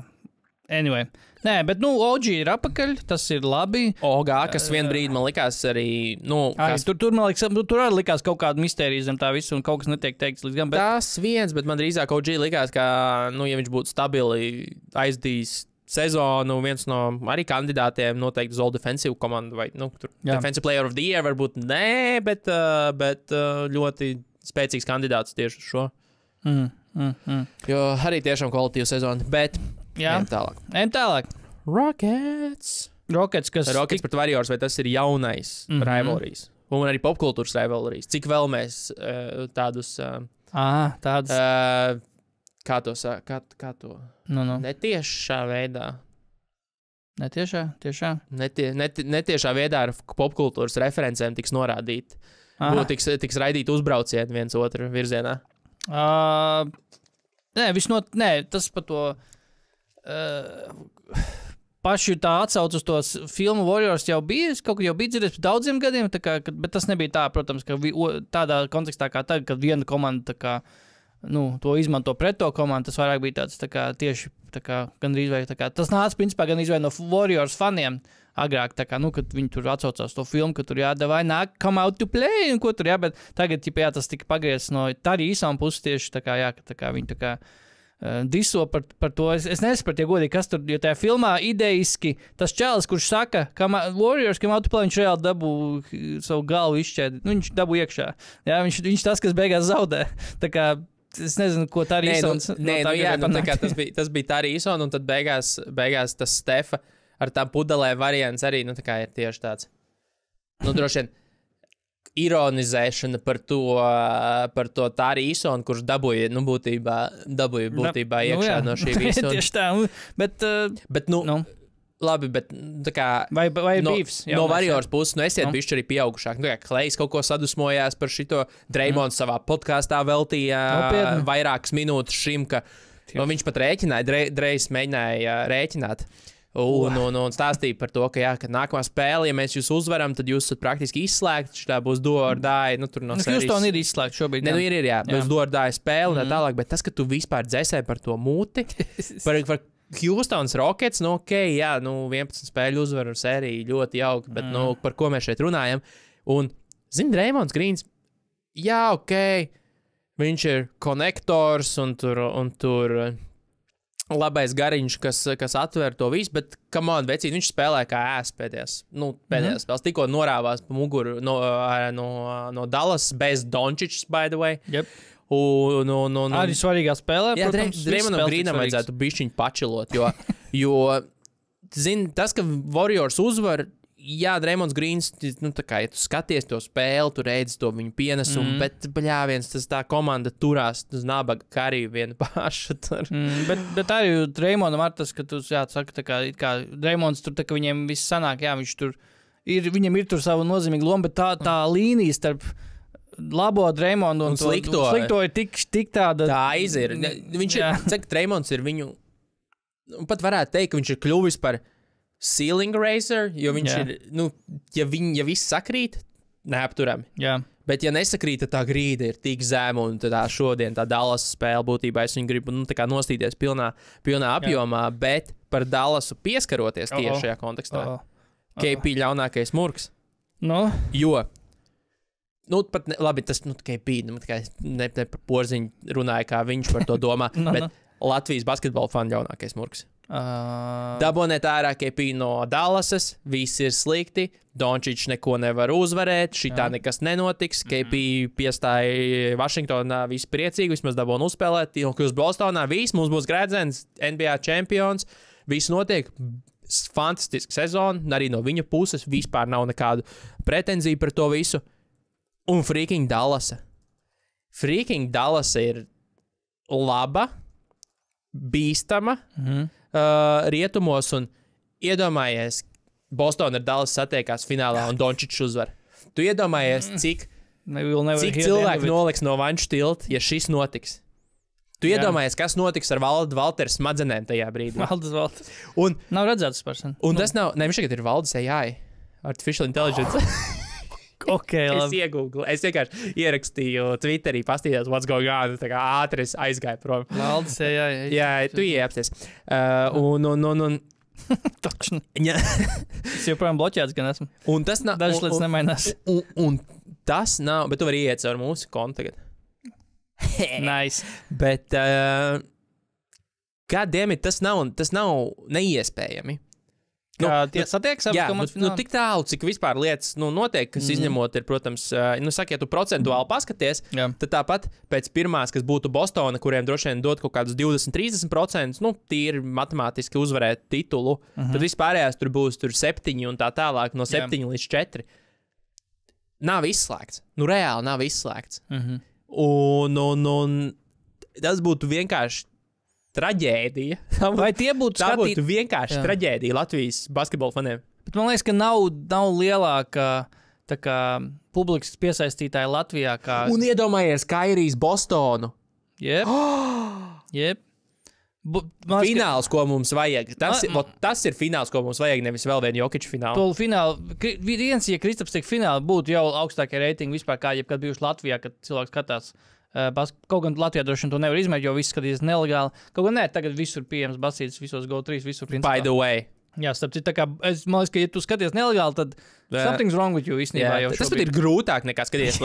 Anyway. Nē, bet, OG ir apakaļ, tas ir labi. OG, kas vien brīdi man likās arī, Tur man liekas, tur arī likās kaut kāda mistērija zem tā visu, un kaut kas netiek teikts līdz gan. Tas viens, bet man drīzāk OG likās, ka, ja viņš būtu stabili aizdījis sezonu, viens no arī kandidātiem noteikti uz All Defensive komandu, vai, Defensive Player of the Year varbūt nē, bet ļoti spēcīgs kandidāts tieši uz šo. Jo arī tiešām kvalitīva sezona, bet... Ejam tālāk. Rockets, kas... Rockets pret Warriors, vai tas ir jaunais rivalries? Un arī popkultūras rivalries. Cik vēl mēs tādus... tādus... Kā to? Netiešā veidā. Tiešā? Netiešā veidā ar popkultūras referencēm tiks norādīt. Tiks raidīt uzbraucieni viens otru virzienā. Tas par to... paši tā atsauc uz to filmu Warriors jau bija, kaut kā jau bija dzirdēts par daudziem gadiem, bet tas nebija tā, protams, ka tādā kontekstā kā tagad, kad viena komanda to izmanto pret to komandu, tas vairāk bija tāds tieši gandrīz vai tas nāca principā gandrīz vai no Warriors faniem agrāk, kad viņi tur atsaucās to filmu, ka tur jādavai nāk, come out to play, un ko tur bet tagad, tas tika pagriezts no tā arī īsām puses tieši viņi diso par to. Es nesapratu, ja godīgi, kas tur, jo tajā filmā ideiski tas čēlis, kurš saka, ka Warriors, kam autoplay, viņš reāli dabū savu galvu izšķēdi. Viņš dabū iekšā. Jā, viņš tas, kas beigās zaudē. Tā kā es nezinu, ko tā arī Īsons. Tas bija tā arī Īsons, un tad beigās tas Stefa ar tām pudelēm variants arī, tā kā ir tieši tāds. Droši vien ironizēšana par to tā arī Īsonu, kurš dabūja būtībā iekšā no šī visa. Tieši tā, bet labi, bet tā kā vai beefs, no Warriors puses, esiet bišķi arī pieaugušāk. Klejs kaut ko sadusmojās par šito, Dreymonds savā podkāstā veltīja vairākas minūtes šim, ka viņš pat rēķināja, Drejs mēģināja rēķināt. Un stāstīja par to, ka nākamā spēle, ja mēs jūs uzvaram, tad jūs esat praktiski izslēgti. Tā būs do or die. Tur no sērijas. Houston ir izslēgts šobrīd. Ir, būs do or die spēle un tālāk, bet tas, ka tu vispār dzēsē par to muti, par Houstons Rockets, 11 spēļu uzvaru sēriju ļoti jauki, bet, par ko mēs šeit runājam. Un, Dreymonds Greens, viņš ir konektors un tur labais gariņš, kas atver to visu, bet, come on, vecīt, viņš spēlē kā pēdējās spēles. Tikko norāvās pa muguru no Dallas bez Dončičs, by the way. Yep. Arī svarīgā spēlē, protams. Draymondam Greenam vajadzētu bišķiņ pačilot, jo tas, ka Warriors uzvar, jā, Draymonds Greens, tā kā, ja tu skaties to spēli, tu redzi to viņu pienesumu, bet, tā komanda turās uz nabaga karī viena paša. Bet arī Draymondam ar tas, ka tu, saka, tā kā Draymonds tur, tā kā viņiem viss sanāk, viņš tur viņam ir tur savu nozīmīgu lomu, bet tā līnija starp labo Draymondu un slikto ir tik tāda. Tā aiziet. Viņš ir, cik Draymonds ir viņu, pat varētu teikt, ka viņš ir kļuvis par ceiling raiser, jo viņš ir, ja viss sakrīt, neapturami. Jā. Bet, ja nesakrīt, tad tā grīda ir tik zema, un tā šodien tā Dallas spēle būtībā, es viņu gribu, tā kā nostīties pilnā apjomā, bet par Dallasu pieskaroties tieši šajā kontekstā. KP ļaunākais murgs. Jo, pat, labi, tas, KP, ne par Porziņu runāja, kā viņš par to domā, bet Latvijas basketbola fanu ļaunākais murgs. Dabonēt ārā KP no Dallasas, viss ir slikti, Dončičs neko nevar uzvarēt, šitā nekas nenotiks, KP piestāja Vašingtonā, viss priecīgi, vismaz dabon uzspēlēt, kļūst Bostonā, viss, mums būs grēdzens, NBA čempions, viss notiek, fantastiska sezona, arī no viņa puses vispār nav nekādu pretenziju par to visu, un freaking Dallasa. Freaking Dallasa ir laba, bīstama, rietumos, un iedomājies, Boston ar Dallas satiekās finālā un Dončičs uzvar. Tu iedomājies, cik cilvēki noliks no vanšu tilta, ja šis notiks. Tu iedomājies, kas notiks ar Valteru smadzenēm tajā brīdī. Valters. Un nav redzēts person. Un tas nav, viņš tagad ir Valdis AI, Artificial Intelligence. Es vienkārši ierakstīju Twitterī, pastījos, what's going on, tā kā ātri aizgāju prom. Valdis, jā, tu iepsties. Un Točni. Es joprojām bloķēts, gan esmu. Un tas nav. Dažas lietas nemainās. Un tas nav, bet tu vari iet caur mūsu kontu tagad. Nice. Bet, goddammit, tas nav neiespējami. Tie satiekas abi komandas finālā? Tik tālu, cik vispār lietas notiek, kas izņemot ir, protams, saka, ja tu procentuāli paskaties, tad tāpat pēc pirmās, kas būtu Bostona, kuriem droši vien dod kaut kādus 20-30%, tīri matemātiski uzvarēt titulu, tad vispārējās tur būs 7 un tā tālāk, no 7 līdz 4. Nav izslēgts. Reāli nav izslēgts. Un tas būtu vienkārši traģēdija. Vai tie būtu tā būtu vienkārši traģēdija Latvijas basketbola faniem? Bet man liekas, ka nav lielāka tā kā publikas piesaistītāja Latvijā kā... Un iedomājies Kairijs Bostonu. Jep. Fināls, ko mums vajag. Tas ir fināls, ko mums vajag, nevis vēl vienu Jokiču finālu. To finālu, ja Kristaps tiek fināli, būtu jau augstākie reitingi vispār, kā jebkad bijuši Latvijā, kad cilvēks skatās. Kaut gan Latvijā droši vien to nevar izmēt, jo viss skatīs nelegāli. Kaut gan tāgad visur pieejams basītis, visos GO3, visur principā. By the way. Jā, starp citu, tā kā, man liekas, ka, ja tu skaties nelegāli, tad something's wrong with you, īstenībā jau šobrīd. Tas pat ir grūtāk nekā skaties.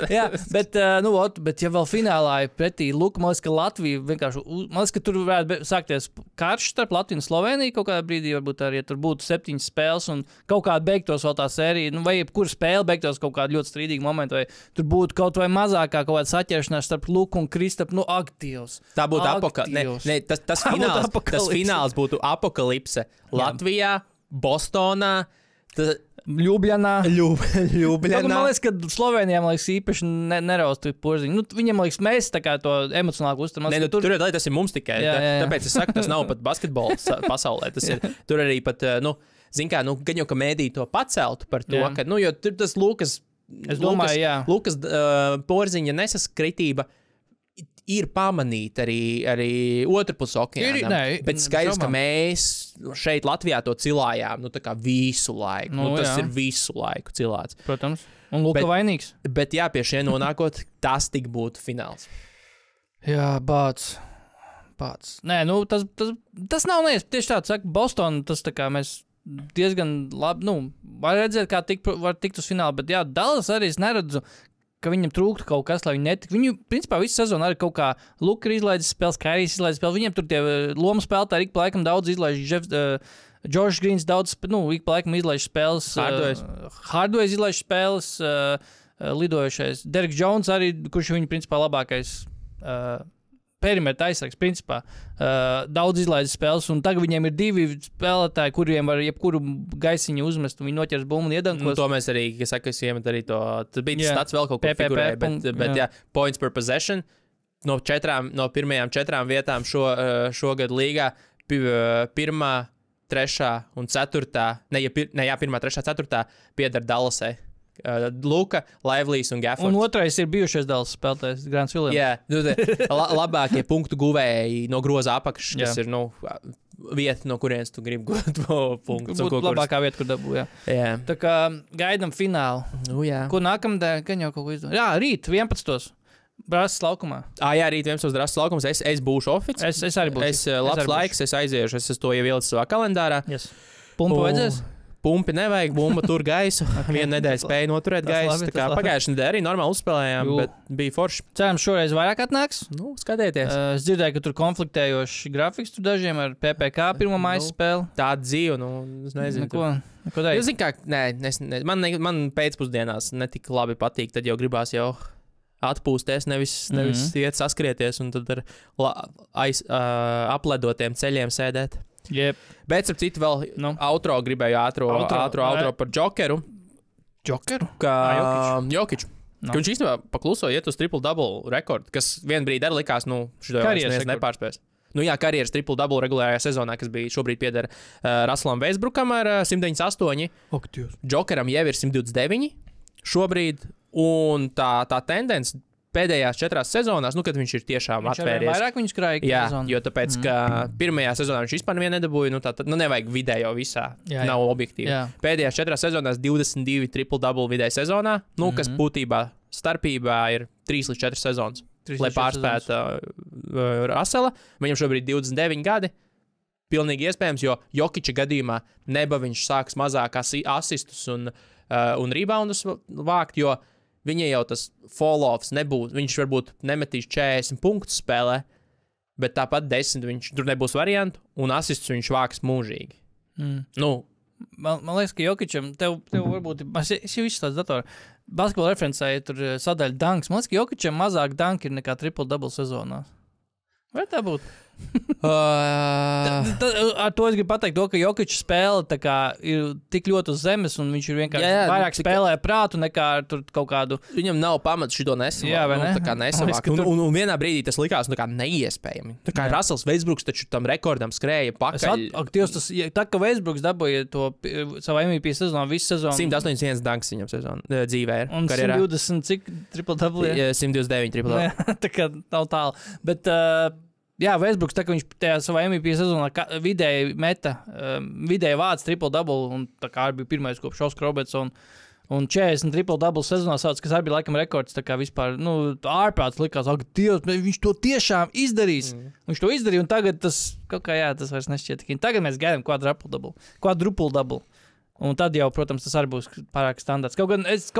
jā, bet ja vēl finālā ir pretī, man liekas, ka Latvija vienkārši, man liekas, ka tur varētu sākties karš starp Latviju un Sloveniju kaut kādā brīdī, varbūt arī, ja tur būtu 7 spēles un kaut kādā beigtos vēl tā sērija, vai jebkura spēle beigtos kaut kādā ļoti strīdīga momenta, vai tur būtu kaut vai mazākā kaut kāda saķeršanās starp Luku un Kristapu, ak, Dievs. Tā būtu tas fināls būtu apokalipse Latvijā, Bostonā, Ljubljanā. Ljubljanā. Man liekas, ka Slovenijā, man liekas, īpaši neraustu Porziņu. Viņam, man liekas, mēs tā kā to emocionāli uztaram. Tur ir, tas ir mums tikai. Tāpēc es saku, tas nav pat basketbols pasaulē. Tas ir, tur arī pat, zin kā, gan jau, ka mēdī to paceltu par to, ka, jo tur tas Lukas Porziņa nesaskritība ir pamanīta arī otrpus okeānam. Bet skaidrs, ka mēs šeit Latvijā to cilājām, tā kā visu laiku. Tas ir visu laiku cilāts. Protams. Un Luka vainīgs. Bet jā, pie šiem nonākot, tas tik būtu fināls. Jā, bāc. Nē, tas nav neies. Tieši tāds, saka, Boston, tas tā kā mēs diezgan labi, var redzēt, kā var tikt uz finālu, bet jā, Dallas arī es neredzu, ka viņam trūktu kaut kas, lai viņi netiktu. Viņu, principā, visu sezonu arī kaut kā Luka ir izlaidis spēles, Kairijs izlaidis spēles. Viņiem tur tie lomu spēlētāji ik pa laikam daudz izlaiž. Džordžs Grīns daudz, ik pa laikam izlaiž spēles. Hardways izlaiž spēles. Lidojušais. Dereks Jones arī, kurš viņu, principā, labākais perimetra aizsargs, principā. Daudz izlaidis spēles, un tagad viņiem ir 2 spēlētāji, kuriem var jebkuru gaisiņu uzmest, un viņi noķers bumbu un iedankos. To mēs arī, kas iemet arī to, tad bija tas tāds vēl kaut ko figurēja, bet points per possession no pirmajām 4 vietām šogad līgā, 1., 3. un 4. Ne, 1., 3., 4. pieder Dallasai. Luka, Lively's un Gaffords. Un otrais ir bijušais Dallas spēlētājs, Grants Williams. Jā, labākie punktu guvēji no groza apakšas, kas ir, vieta, no kurienes tu gribi gūt punktus. Būtu labākā vieta, kur dabū, jā. Tā kā gaidam finālu. Jā. Ko nākamdien, gan jau kaut ko izdomāt? Jā, rīt, 11. Brāzes laukumā. Jā, rīt 11. Brāzes laukumā. Es būšu oficiāls. Es arī būšu. Labs laiks, es aiziešu, es to jau ielicu savā kalendārā. Yes. Pumpu vajadzēs? Pumpi nevajag, bumba tur gaisu. Vienu nedēļu spēju noturēt gaisu. Tā kā pagājušajā nedēļā arī normāli uzspēlējām, bet bija forši. Cerams, šoreiz vairāk atnāks. Skatieties. Es dzirdēju, ka tur konfliktējoši grafiks tur dažiem ar PPK 1. maija spēli. Tāda dzīve, es nezinu. Ko darīt? Jūs zināt, kā, man pēcpusdienās netik labi patīk, tad jau gribās jau atpūsties, nevis iet saskrieties un tad ar apledotiem ceļiem sēdēt. Yep. Bet, ap citu, vēl outro gribēju ātro par Jokeru. Jokeru? Jokiču. Ka viņš īstenībā pakluso iet uz triple-double rekordu, kas vien brīdi arī likās, šito jau nepārspēs. Karjeras triple-double regulārajā sezonā, kas bija šobrīd pieder Russellam Westbrookam ar 198. Jokeram jau ir 129 šobrīd, un tā tendence pēdējās 4 sezonās, kad viņš ir tiešām atvēries. Vairāk viņš krāja sezonu. Jo tāpēc, ka pirmajā sezonā viņš vispār nevienu nedabūja, nevajag vidējo visā, nav objektīvi. Jā. Pēdējās 4 sezonās 22 triple-double vidēji sezonā, kas būtībā starpībā ir 3 līdz 4 sezonas, lai pārspētu Russella. Viņam šobrīd 29 gadi. Pilnīgi iespējams, jo Jokiča gadījumā neba viņš sāks mazāk asistus un reboundus vākt, jo viņai jau tas fall-offs nebūs. Viņš varbūt nemetīs 40 punktus spēlē, bet tāpat 10 viņš tur nebūs variantu, un asistus viņš vāks mūžīgi. Man liekas, ka Jokičam, tev varbūt, es jau izstāstu datoru, basketbola referencē tur sadaļa dunks. Man liekas, ka Jokičam mazāk dunk ir nekā triple-double sezonā. Vai tā būtu? Ar to es gribu pateikt, ka Jokičs spēle ir tik ļoti uz zemes, un viņš ir vienkārši vairāk spēlē prātu nekā tur kaut kādu. Viņam nav pamats šito nesavākt. Un vienā brīdī tas likās neiespējami. Tā kā Russells Westbrooks taču tam rekordam skrēja pakaļ. Tā kā Westbrooks dabūja to savu MVP sezonu, visu sezonu. 181 dunks viņam sezonu dzīvē ir. Un 120 cik triple-double? 129 triple-double. Tā kā nav tālu. Bet jā, Westbrooks, tā kā viņš tajā savā MVP sezonā vidēji meta, vidēji vāc triple-double, un tā kā arī bija pirmais kopš Oscar Robertson, un 40 triple-double sezonā sauc, kas arī bija laikam rekords, tā kā vispār, ārprāts likās, ak, Dievs, viņš to tiešām izdarīs. Viņš to izdarīja, un tagad tas, kaut kā tas vairs nešķiet. Tagad mēs gaidām quadruple-double. Un tad jau, protams, tas arī būs pārāk standarts. Kaut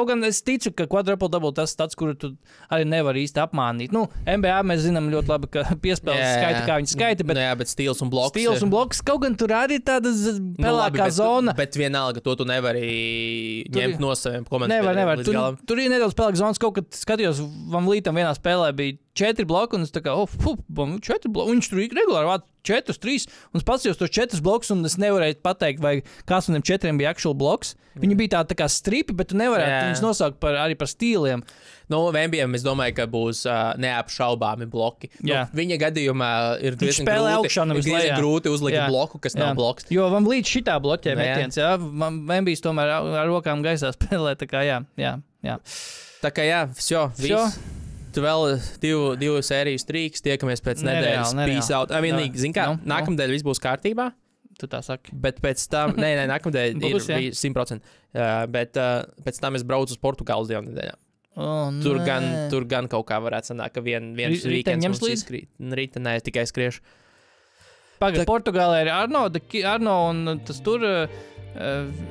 gan es ticu, ka quadruple-double tas tāds, kuru tu arī nevar īsti apmānīt. NBA mēs zinām ļoti labi, ka piespēles skaita, kā viņi skaita, bet, bet stils un bloks. Kaut gan tur arī ir tāda pelēkā zona. Bet vienalga, to tu nevari ņemt no saviem komentāriem. Nevar. Tur ir nedaudz pelēkā zonas. Kaut kad skatījos, Van Vlietam vienā spēlē bija 4 bloki, un es tā kā, 4 bloki. Viņš tur regulāri vāc 4, 3, un es paskatījos tos 4 blokus, un es nevarēju pateikt, vai kāds no tiem 4 bija actual bloks. Viņi bija tā kā stripi, bet tu nevarētu viņus nosaukt arī par stīliem. Vēmbiem es domāju, ka būs neapšaubāmi bloki. Viņa gadījumā ir grūti uzlikt bloku, kas nav bloks. Jo Van Vliet šitā bloķē metiens, Vēmbijs tomēr ar rokām gaisā spēlē, tā kā jā. Tā kā viss. Tu vēl 2 sēriju strīks, tiekamies pēc nedēļas. Peace out. Vienīgi, zin kā, nākamdēļ viss būs kārtībā. Tu tā saki. Bet pēc tam, nākamdēļ ir 100%. Bet pēc tam es braucu uz Portugāles 2 nedēļām. Tur gan kaut kā varētu sanākt, ka viens rīkens mums izkrīt. Rīta, tikai skriešu. Pagad, Portugālē ir Arno un tas tur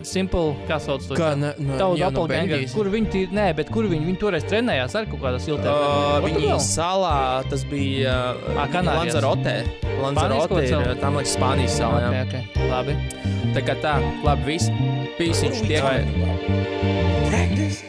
Simple, kā sauc to? Tauta Doppelganger. Kur viņi toreiz trenējās ar kaut kādā siltē? Viņi salā, tas bija Kanārijas. Lanzarote ir, tam liekas, Spānijas salā, jā. Okay. Labi. Tā kā tā, labi, viss. Pīsiņš tiek. Practice?